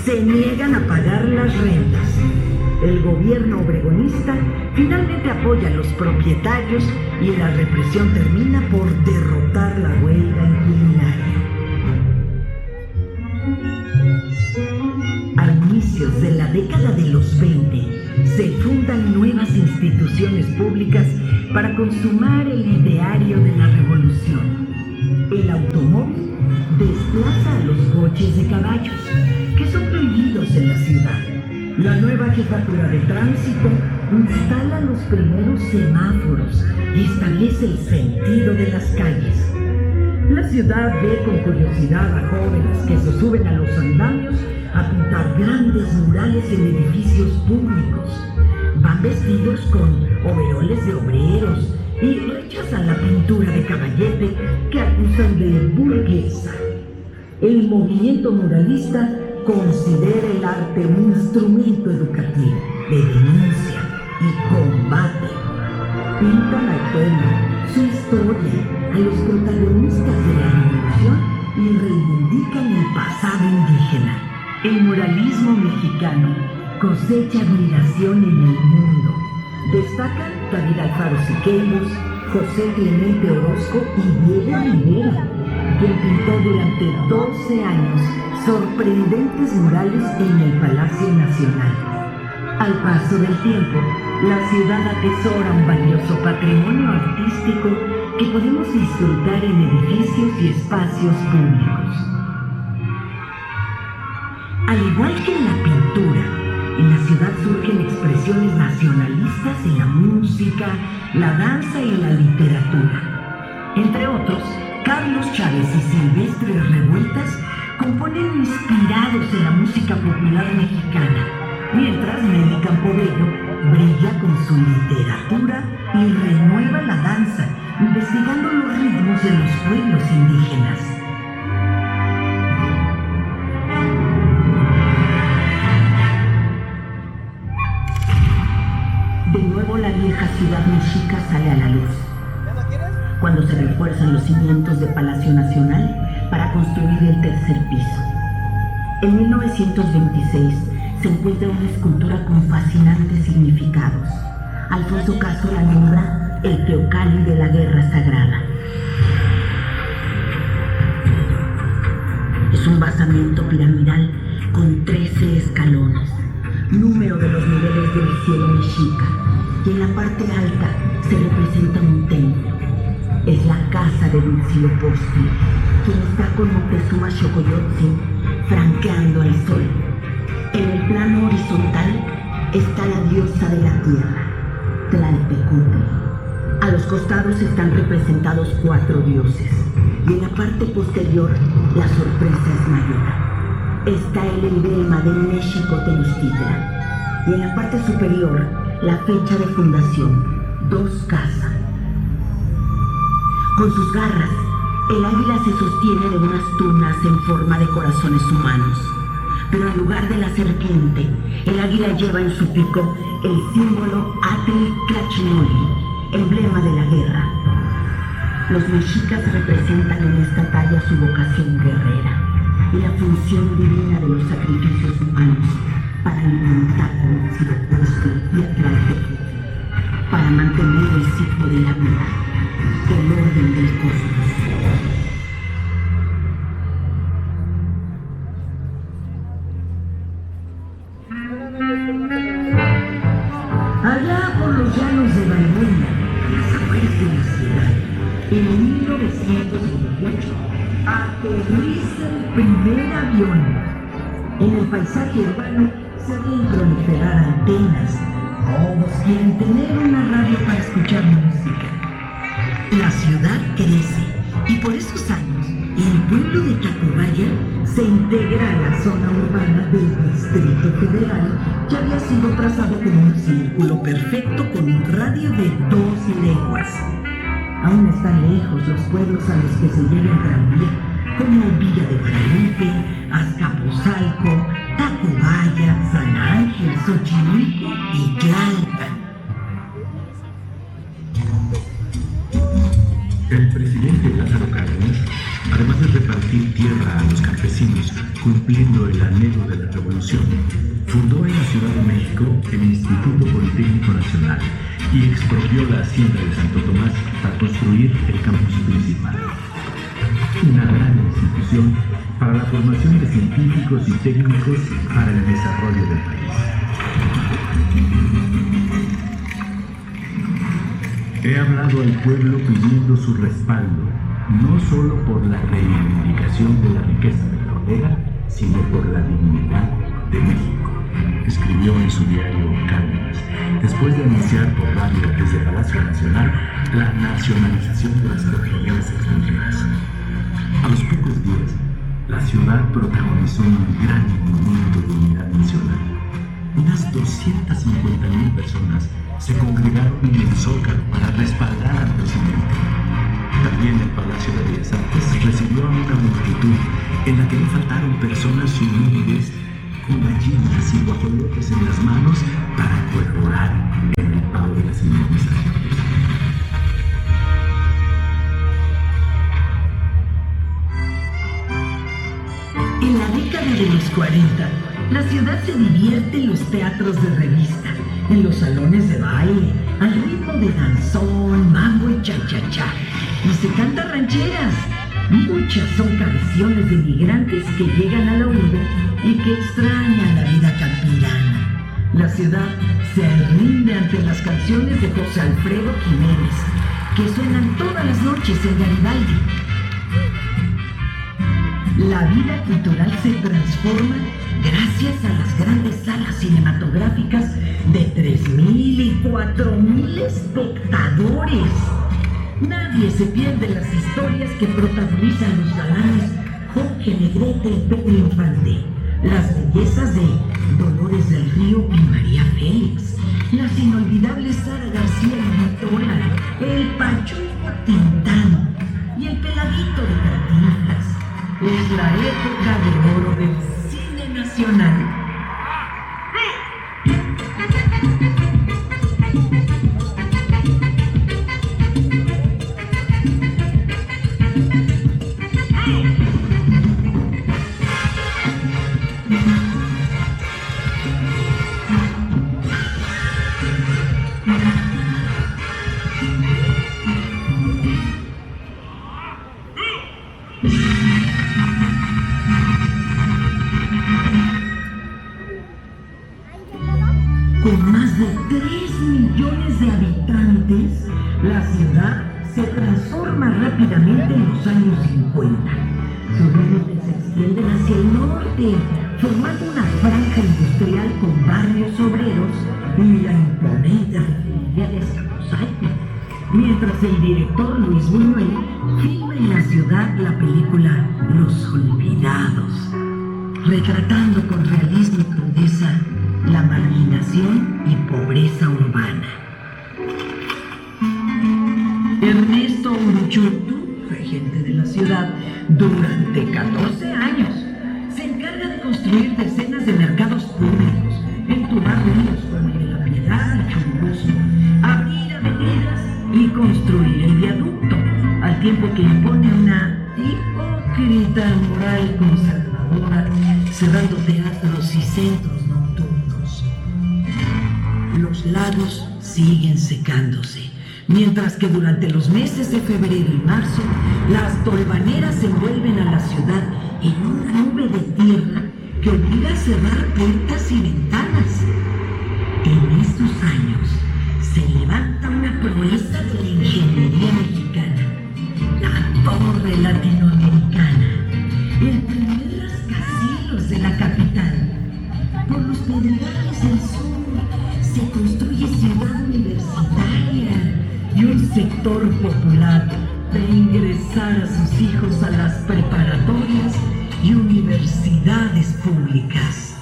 se niegan a pagar las rentas. El gobierno obregonista finalmente apoya a los propietarios y la represión termina por derrotar la huelga inquilinaria. A inicios de la década de los 20, se fundan nuevas instituciones públicas para consumar el ideario de la revolución. El automóvil desplaza a los coches de caballos, que son prohibidos en la ciudad. La nueva jefatura de tránsito instala los primeros semáforos y establece el sentido de las calles. La ciudad ve con curiosidad a jóvenes que se suben a los andamios a pintar grandes murales en edificios públicos. Van vestidos con overoles de obreros y rechazan la pintura de caballete que acusan de burguesa. El movimiento muralista considera el arte un instrumento educativo de denuncia y combate. Pintan al pueblo, su historia, a los protagonistas de la revolución y reivindican el pasado indígena. El muralismo mexicano cosecha admiración en el mundo. Destacan David Alfaro Siqueiros, José Clemente Orozco y Diego Rivera, quien pintó durante 12 años sorprendentes murales en el Palacio Nacional. Al paso del tiempo, la ciudad atesora un valioso patrimonio artístico que podemos disfrutar en edificios y espacios públicos. Al igual que en la pintura, en la ciudad surgen expresiones nacionalistas en la música, la danza y la literatura. Entre otros, Carlos Chávez y Silvestre Revueltas componen inspirados en la música popular mexicana, mientras Nelly Campobello brilla con su literatura y renueva la danza, investigando los ritmos de los pueblos indígenas. De nuevo la vieja ciudad mexica sale a la luz, cuando se refuerzan los cimientos de Palacio Nacional para construir el tercer piso. En 1926 se encuentra una escultura con fascinantes significados. Alfonso Caso la nombra el Teocalli de la Guerra Sagrada. Es un basamento piramidal con 13 escalones, número de los niveles del cielo mexica, y en la parte alta se representa un templo. Es la casa de Huitzilopochtli, quien está con Moctezuma Xocoyotzin franqueando al sol. En el plano horizontal está la diosa de la tierra, Tlaltecutli. A los costados están representados 4 dioses, y en la parte posterior la sorpresa es mayor. Está el emblema de México Tenochtitlan, y en la parte superior la fecha de fundación, 2 Casa. Con sus garras, el águila se sostiene de unas tunas en forma de corazones humanos. Pero en lugar de la serpiente, el águila lleva en su pico el símbolo Atl-Tlachinoli, emblema de la guerra. Los mexicas representan en esta talla su vocación guerrera y la función divina de los sacrificios humanos para alimentar a Huitzilopochtli y a Tlaltecutli, para mantener el ciclo de la vida, el orden del cosmos. Allá por los llanos de Valbuena, las afueras de la ciudad, en 1928, aterriza el primer avión. En el paisaje urbano se ven proliferar antenas. Todos quieren tener una radio para escuchar música. La ciudad crece y por esos años el pueblo de Tacubaya se integra a la zona urbana del Distrito Federal, que había sido trazado como un círculo perfecto con un radio de 2 leguas. Aún están lejos los pueblos a los que se llega en tranvía, como Villa de Guadalupe, Azcapotzalco, Tacubaya, San Ángel, Xochimilco y Tlalpan. El presidente Lázaro Cárdenas, además de repartir tierra a los campesinos, cumpliendo el anhelo de la revolución, fundó en la Ciudad de México el Instituto Politécnico Nacional y expropió la hacienda de Santo Tomás para construir el campus principal. Una gran institución para la formación de científicos y técnicos para el desarrollo del país. He hablado al pueblo pidiendo su respaldo, no solo por la reivindicación de la riqueza petrolera, sino por la dignidad de México, escribió en su diario Cárdenas, después de anunciar por radio desde Palacio Nacional la nacionalización de las petroleras extranjeras. A los pocos días, la ciudad protagonizó un gran movimiento de unidad nacional. Unas 250,000 personas se congregaron en el Zócalo para respaldar al presidente. También el Palacio de Bellas Artes recibió a una multitud en la que no faltaron personas humildes con gallinas y guajolotes en las manos para colaborar en el pago de las indemnizaciones. En la década de los 40, la ciudad se divierte en los teatros de revista, en los salones de baile, al ritmo de danzón, mambo y cha-cha-cha. Y se cantan rancheras. Muchas son canciones de migrantes que llegan a la urbe y que extrañan la vida campirana. La ciudad se rinde ante las canciones de José Alfredo Jiménez, que suenan todas las noches en Garibaldi. La vida cultural se transforma gracias a las grandes salas cinematográficas de 3,000 y 4,000 espectadores. Nadie se pierde las historias que protagonizan los galanes Jorge Negrete y Pedro Infante, las bellezas de Dolores del Río y María Félix, las inolvidables Sara García y Vitola, el Pachuco Tintán y el Peladito de Cantinflas. Es la época de oro del cine nacional. Con más de 3 millones de habitantes, la ciudad se transforma rápidamente en los años 50. Sus límites se extienden hacia el norte, formando una franja industrial con barrios obreros y la imponente refinería de Escapuzalco, mientras el director Luis Buñuel filma en la ciudad la película Los Olvidados, retratando con realismo y crudeza la marginación y pobreza urbana. Ernesto Uruchurtu, regente de la ciudad durante 14 años, se encarga de construir decenas de mercados públicos, entubar ríos como el de la Piedad y Churubusco, abrir avenidas y construir el viaducto, al tiempo que impone una hipócrita moral conservadora, cerrando teatros y centros nocturnos. Los lagos siguen secándose, mientras que durante los meses de febrero y marzo, las tolvaneras envuelven a la ciudad en una nube de tierra que obliga a cerrar puertas y ventanas. En estos años se levanta una proeza de la ingeniería mexicana, la Torre Latinoamericana, el primer rascacielos de la capital. Por los pedregales del sur se construye ciudad universitaria y un sector popular de ingresar a sus hijos a las preparatorias y universidades públicas.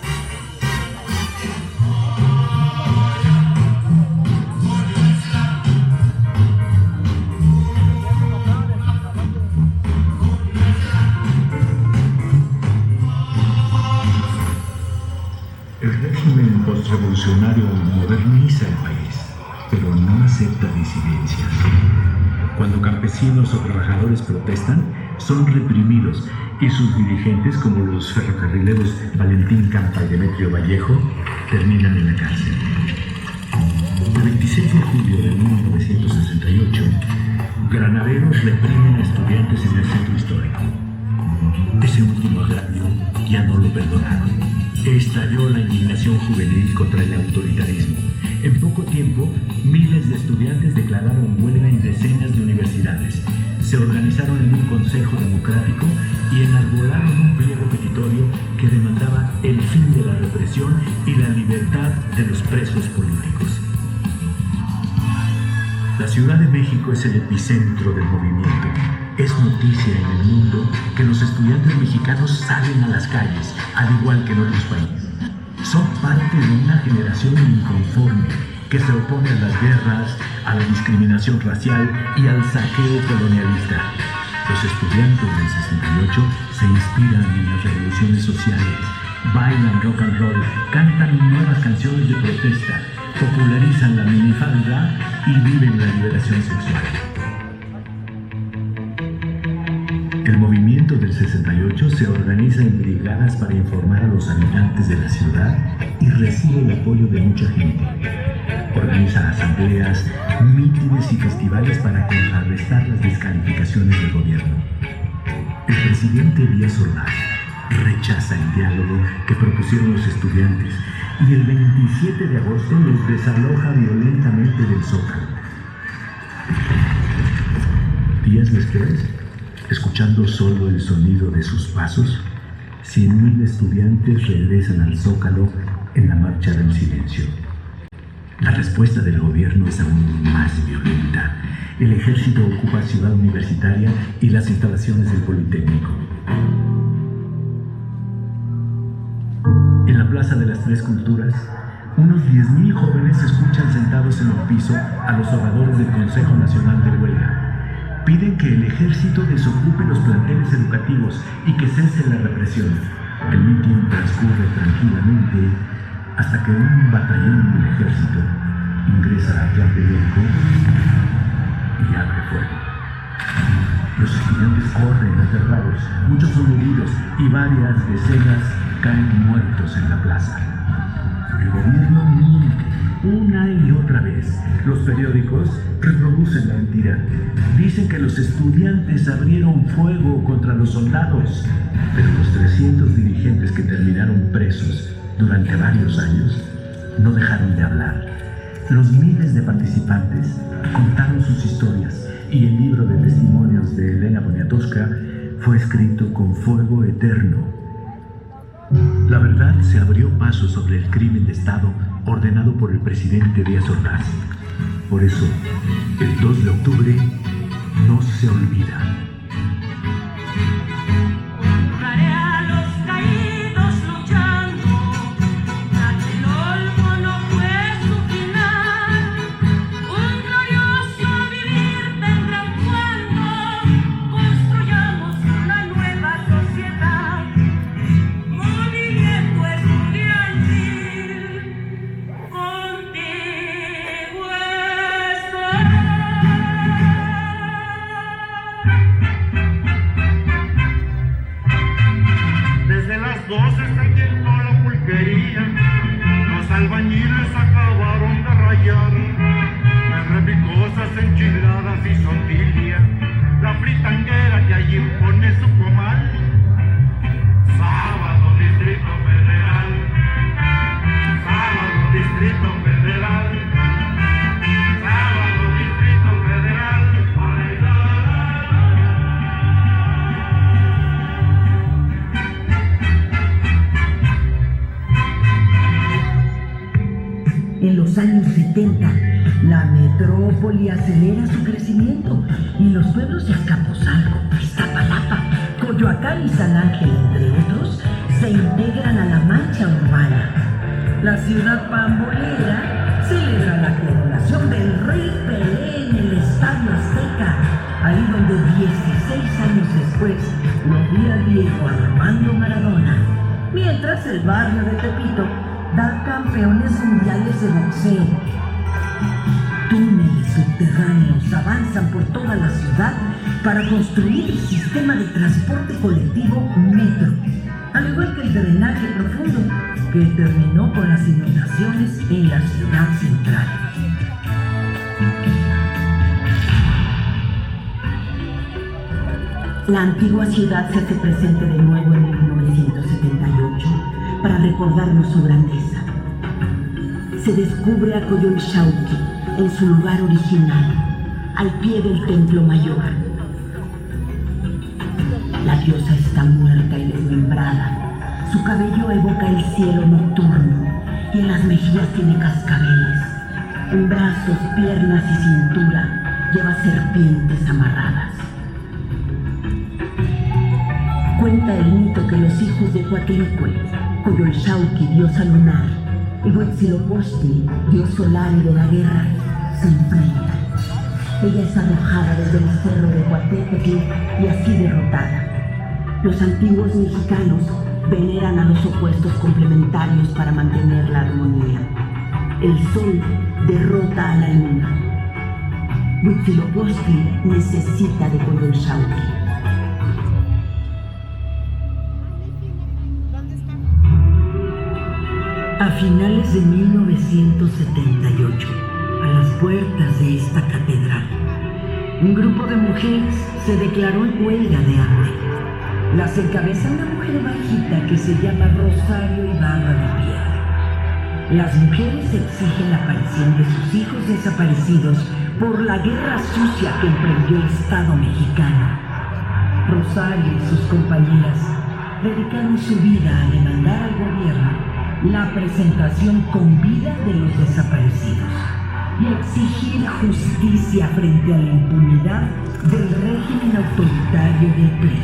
El régimen postrevolucionario moderniza el país, pero no acepta disidencias. Cuando campesinos o trabajadores protestan, son reprimidos y sus dirigentes, como los ferrocarrileros Valentín Campa y Demetrio Vallejo, terminan en la cárcel. El 26 de julio de 1968, granaderos reprimen a estudiantes en el centro histórico. Ese último agravio ya no lo perdonaron. Estalló la indignación juvenil contra el autoritarismo. En poco tiempo, miles de estudiantes declararon huelga en decenas de universidades. Se organizaron en un consejo democrático y enarbolaron un pliego petitorio que demandaba el fin de la represión y la libertad de los presos políticos. La Ciudad de México es el epicentro del movimiento. Es noticia en el mundo que los estudiantes mexicanos salen a las calles, al igual que en otros países. Son parte de una generación inconforme que se opone a las guerras, a la discriminación racial y al saqueo colonialista. Los estudiantes del 68 se inspiran en las revoluciones sociales, bailan rock and roll, cantan nuevas canciones de protesta, popularizan la minifalda y viven la liberación sexual. El movimiento del 68 se organiza en brigadas para informar a los habitantes de la ciudad y recibe el apoyo de mucha gente. Organiza asambleas, mítines y festivales para contrarrestar las descalificaciones del gobierno. El presidente Díaz Ordaz rechaza el diálogo que propusieron los estudiantes y el 27 de agosto los desaloja violentamente del Zócalo. días después, escuchando solo el sonido de sus pasos, 100.000 estudiantes regresan al Zócalo en la marcha del silencio. La respuesta del gobierno es aún más violenta. El ejército ocupa Ciudad Universitaria y las instalaciones del Politécnico. En la Plaza de las Tres Culturas, unos 10.000 jóvenes se escuchan sentados en el piso a los oradores del Consejo Nacional de Huelga. Piden que el ejército desocupe los planteles educativos y que cese la represión. El mitin transcurre tranquilamente hasta que un batallón del ejército ingresa a Tlatelolco y abre fuego. Los estudiantes corren aterrados, muchos son heridos y varias decenas caen muertos en la plaza. El gobierno miente una y otra vez. Los periódicos reproducen la mentira. Dicen que los estudiantes abrieron fuego contra los soldados, pero los 300 dirigentes que terminaron presos durante varios años no dejaron de hablar. Los miles de participantes contaron sus historias y el libro de testimonios de Elena Poniatowska fue escrito con fuego eterno. La verdad se abrió paso sobre el crimen de Estado ordenado por el presidente Díaz Ordaz. Por eso, el 2 de octubre no se olvida. Albañiles acabaron de rayar las repicosas enchiladas y sotilia, la fritanguera que allí impone su comal. Sábado, Distrito Federal. Sábado, Distrito Federal. Sábado, Distrito Federal. En los años 70, la metrópoli acelera su crecimiento y los pueblos de Azcapotzalco, Iztapalapa, Coyoacán y San Ángel, entre otros, se integran a la mancha urbana. La ciudad pambolera celebra la coronación del Rey Pelé en el Estadio Azteca, ahí donde 16 años después lo vi al viejo Armando Maradona, mientras el barrio de Tepito da campeones mundiales de boxeo. Túneles subterráneos avanzan por toda la ciudad para construir el sistema de transporte colectivo metro, al igual que el drenaje profundo, que terminó con las inundaciones en la ciudad central. La antigua ciudad se hace presente de nuevo en 1978 para recordarnos su grandeza. Se descubre a Coyolxauhqui en su lugar original, al pie del templo mayor. La diosa está muerta y desmembrada. Su cabello evoca el cielo nocturno y en las mejillas tiene cascabeles. En brazos, piernas y cintura lleva serpientes amarradas. Cuenta el mito que los hijos de Coatlicue, Coyolxauhqui, diosa lunar, y Huitzilopochtli, dios solar y de la guerra, se enfrentan. Ella es arrojada desde el cerro de Coatepetl y así derrotada. Los antiguos mexicanos veneran a los opuestos complementarios para mantener la armonía. El sol derrota a la luna. Huitzilopochtli necesita de Coyolxauhqui. A finales de 1978, a las puertas de esta catedral, un grupo de mujeres se declaró en huelga de hambre. Las encabeza una mujer bajita que se llama Rosario Ibarra de Piedra. Las mujeres exigen la aparición de sus hijos desaparecidos por la guerra sucia que emprendió el Estado mexicano. Rosario y sus compañeras dedicaron su vida a demandar al gobierno la presentación con vida de los desaparecidos y exigir justicia frente a la impunidad del régimen autoritario del PRI.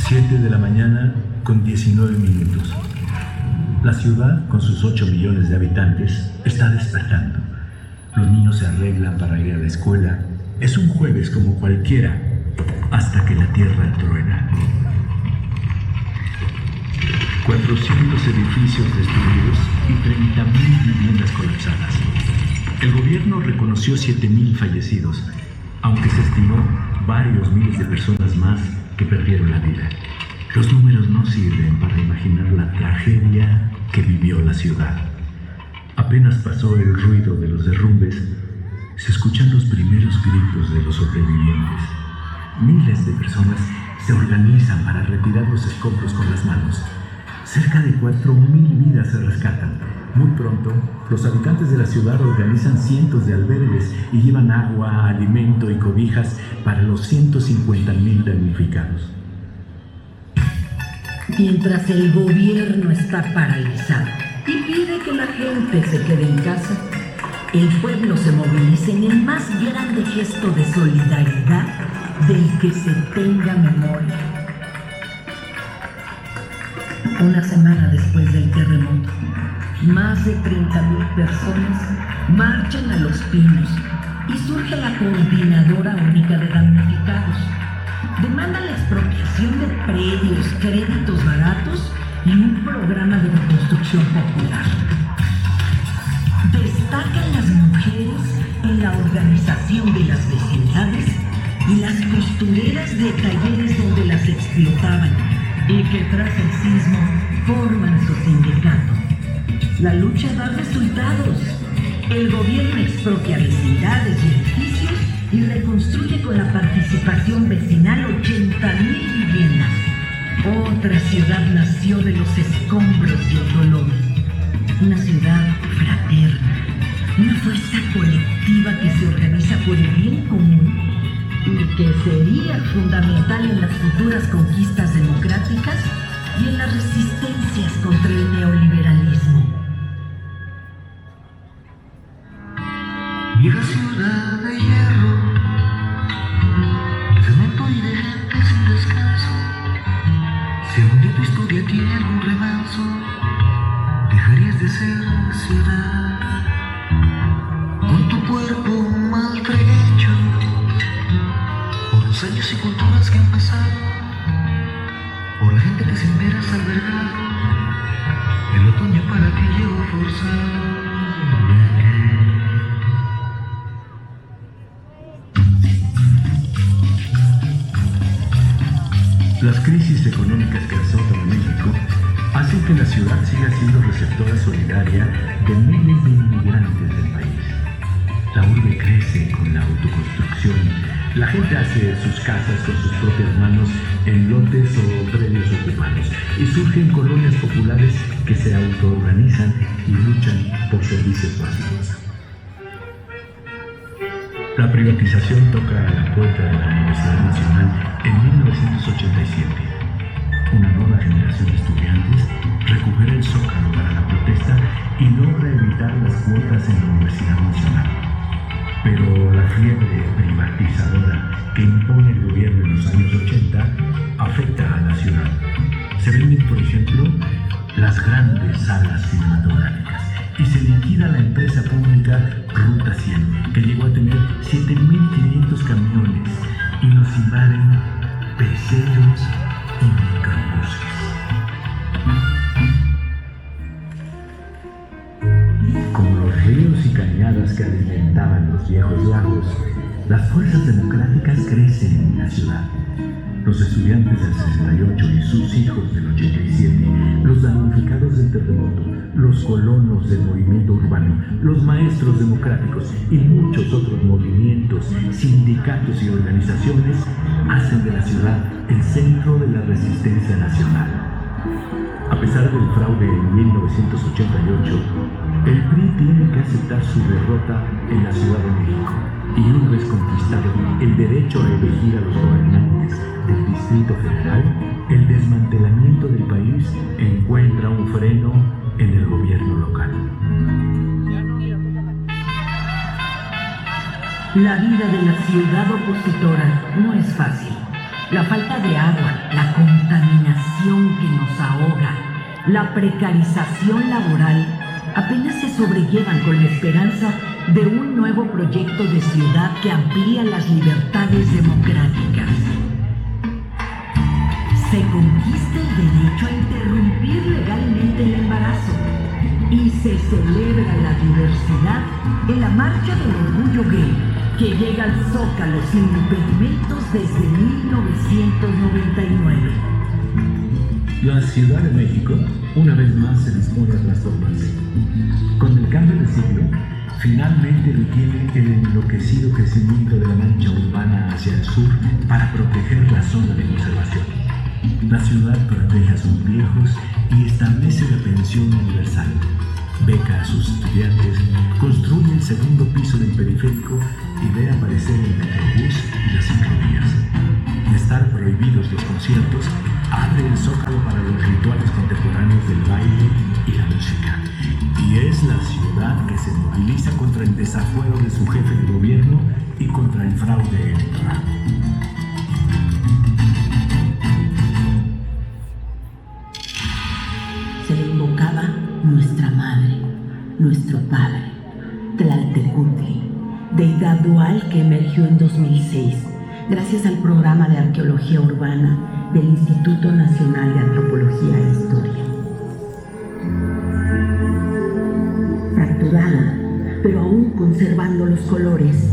Siete de la mañana con 19 minutos. La ciudad, con sus 8 millones de habitantes, está despertando. Los niños se arreglan para ir a la escuela. Es un jueves como cualquiera, hasta que la tierra truena. 400 edificios destruidos y 30.000 viviendas colapsadas. El gobierno reconoció 7.000 fallecidos, aunque se estimó varios miles de personas más que perdieron la vida. Los números no sirven para imaginar la tragedia que vivió la ciudad. Apenas pasó el ruido de los derrumbes, se escuchan los primeros gritos de los sobrevivientes. Miles de personas se organizan para retirar los escombros con las manos. Cerca de 4.000 vidas se rescatan. Muy pronto, los habitantes de la ciudad organizan cientos de albergues y llevan agua, alimento y cobijas para los 150.000 damnificados. Mientras el gobierno está paralizado y pide que la gente se quede en casa, el pueblo se moviliza en el más grande gesto de solidaridad del que se tenga memoria. Una semana después del terremoto, más de 30.000 personas marchan a Los Pinos y surge la Coordinadora Única de Damnificados. Demanda la expropiación de predios, créditos baratos y un programa de reconstrucción popular. Destacan las mujeres en la organización de las vecindades y las costureras de talleres donde las explotaban y que tras el sismo forman su sindicato. La lucha da resultados. El gobierno expropia vecindades y edificios y reconstruye con la participación vecinal 80.000 viviendas. Otra ciudad nació de los escombros y el dolor. Una ciudad fraterna, una fuerza colectiva que se organiza por el bien común y que sería fundamental en las futuras conquistas democráticas y en las resistencias contra el neoliberalismo. Vieja ciudad de hierro, cemento y de gente sin descanso. Si algún día tu historia tiene algún remanso, dejarías de ser ciudad. Con tu cuerpo maltrecho, por los años y culturas que han pasado, por la gente que sin veras albergado, el otoño para ti llegó forzado. Las crisis económicas que azotan a México hacen que la ciudad siga siendo receptora solidaria de miles de inmigrantes del país. La urbe crece con la autoconstrucción. La gente hace sus casas con sus propias manos en lotes o predios ocupados y surgen colonias populares que se autoorganizan y luchan por servicios básicos. La privatización toca a la puerta de la Universidad Nacional en 1987. Una nueva generación de estudiantes recupera el Zócalo para la protesta y logra evitar las cuotas en la Universidad Nacional. Pero la fiebre privatizadora que impone el gobierno en los años 80 afecta a la ciudad. Se venden, por ejemplo, las grandes salas cinematográficas y se liquida la empresa pública Ruta 100, que llegó a tener 7.500 camiones, y nos invaden peceros y microbuses. Como los ríos y cañadas que alimentaban los viejos lagos, las fuerzas democráticas crecen en la ciudad. Los estudiantes del 68 y sus hijos del 87, los damnificados del terremoto, los colonos del movimiento urbano, los maestros democráticos y muchos otros movimientos, sindicatos y organizaciones hacen de la ciudad el centro de la resistencia nacional. A pesar del fraude en 1988, el PRI tiene que aceptar su derrota en la Ciudad de México y una vez conquistado el derecho a elegir a los gobernantes del Distrito Federal, el desmantelamiento del país encuentra un freno en el gobierno local. La vida de la ciudad opositora no es fácil. La falta de agua, la contaminación que nos ahoga, la precarización laboral apenas se sobrellevan con la esperanza de un nuevo proyecto de ciudad que amplía las libertades democráticas. Se conquista el derecho a interrumpir legalmente el embarazo y se celebra la diversidad en la Marcha del Orgullo Gay, que llega al Zócalo sin impedimentos desde 1999. La Ciudad de México una vez más se dispone a transformarse. Con el cambio de siglo, finalmente detiene el enloquecido crecimiento de la mancha urbana hacia el sur para proteger la zona de conservación. La ciudad protege a sus viejos y establece la pensión universal. Beca a sus estudiantes, construye el segundo piso del periférico y ve aparecer el metrobús y las ciclovías. De estar prohibidos los conciertos, abre el Zócalo para los rituales contemporáneos del baile y la música. Y es la ciudad que se moviliza contra el desafuero de su jefe de gobierno y contra el fraude electoral. Se le invocaba nuestra madre, nuestro padre, Tlaltecutli, deidad dual que emergió en 2006 gracias al programa de arqueología urbana del Instituto Nacional de Antropología e Historia. Fracturada, pero aún conservando los colores,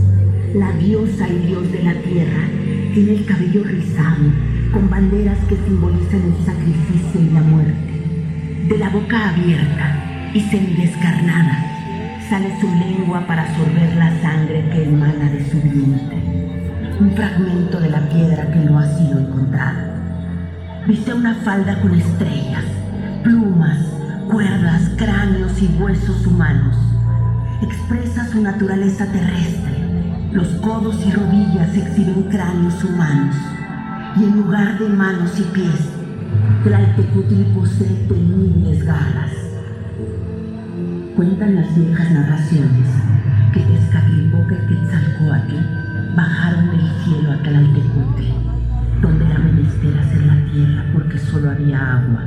la diosa y dios de la tierra tiene el cabello rizado, con banderas que simbolizan el sacrificio y la muerte. De la boca abierta y semidescarnada, sale su lengua para sorber la sangre que emana de su vientre. Un fragmento de la piedra que no ha sido encontrado. Viste una falda con estrellas, plumas, cuerdas, cráneos y huesos humanos. Expresa su naturaleza terrestre. Los codos y rodillas exhiben cráneos humanos. Y en lugar de manos y pies, Tlaltecutli posee temibles garras. Cuentan las viejas narraciones que Tezcatlipoca y Quetzalcóatl bajaron del cielo a Tlaltecutli, donde era menester hacer la tierra porque solo había agua.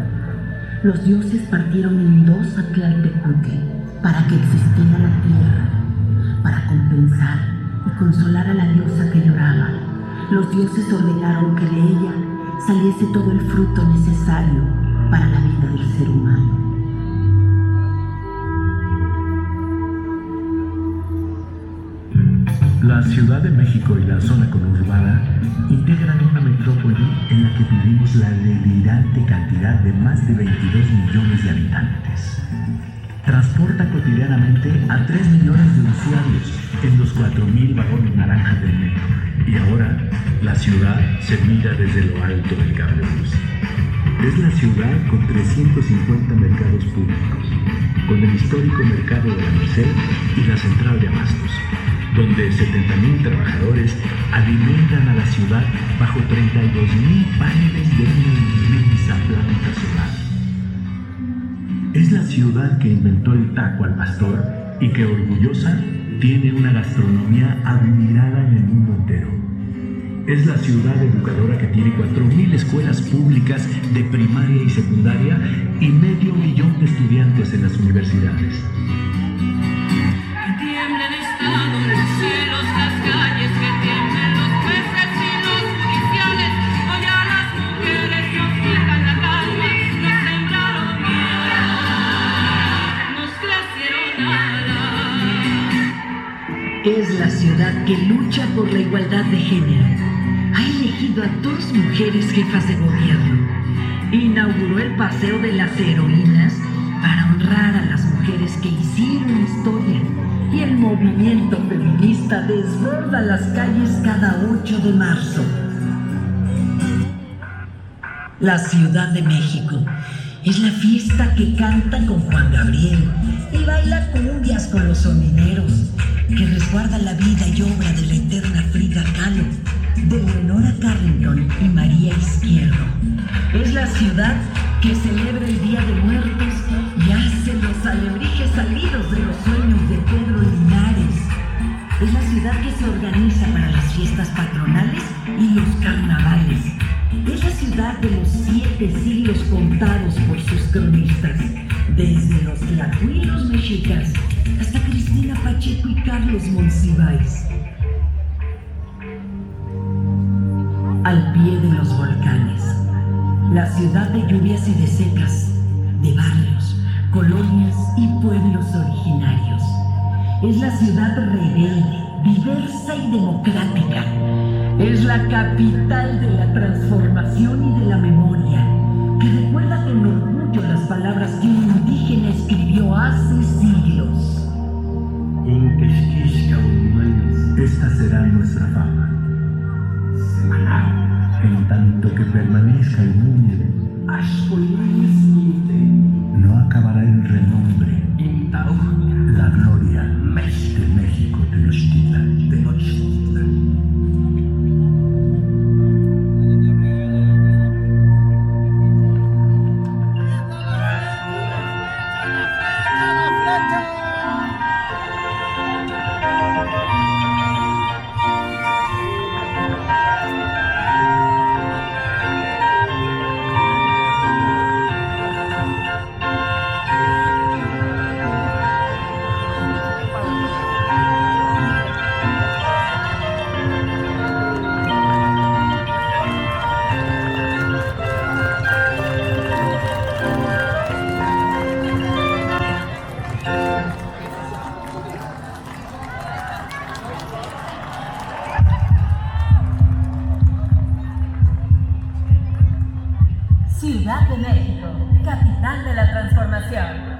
Los dioses partieron en dos a Tlaltecutli para que existiera la tierra, para compensar y consolar a la diosa que lloraba. Los dioses ordenaron que de ella saliese todo el fruto necesario para la vida del ser humano. La Ciudad de México y la zona conurbana integran una metrópoli en la que vivimos la delirante cantidad de más de 22 millones de habitantes. Transporta cotidianamente a 3 millones de usuarios en los 4.000 vagones naranjas del metro. Y ahora, la ciudad se mira desde lo alto del cablebús. Es la ciudad con 350 mercados públicos, con el histórico mercado de la Merced y la central de abastos, donde 70.000 trabajadores alimentan a la ciudad bajo 32.000 paneles de una inmensa planta solar. Es la ciudad que inventó el taco al pastor y que, orgullosa, tiene una gastronomía admirada en el mundo entero. Es la ciudad educadora que tiene 4.000 escuelas públicas de primaria y secundaria y 500.000 de estudiantes en las universidades. Tiemblen estados los cielos, las calles, que tiemblen los jueces y los judiciales. Hoy a las mujeres nos quitan la calma, nos sembraron miedo, nos crecieron alas. Es la ciudad que lucha por la igualdad de género. Ha elegido a 2 mujeres jefas de gobierno. Inauguró el Paseo de las Heroínas para honrar a las mujeres que hicieron historia. Y el movimiento feminista desborda las calles cada 8 de marzo. La Ciudad de México Es la fiesta que canta con Juan Gabriel y baila cumbias con los sonideros, que resguarda la vida y obra de la eterna Frida Kahlo, de Leonora Carrington y María Izquierdo. Es la ciudad que celebra el Día de Muertos y hace los alebrijes salidos de los sueños de Pedro Linares. Es la ciudad que se organiza para las fiestas patronales y los carnavales. Es la ciudad de los 7 siglos contados por sus cronistas, desde los tlacuilos mexicas hasta Cristina Pacheco y Carlos Monsiváis. Al pie de los volcanes, la ciudad de lluvias y de secas, de barrios, colonias y pueblos originarios. Es la ciudad rebelde, diversa y democrática. Es la capital de la transformación y de la memoria, que recuerda con orgullo las palabras que un indígena escribió hace siglos. Esta será nuestra fama. En tanto que permanezca el mundo, no acabará el renombre, la gloria de México Tenochtitlan. Ciudad de México, capital de la transformación.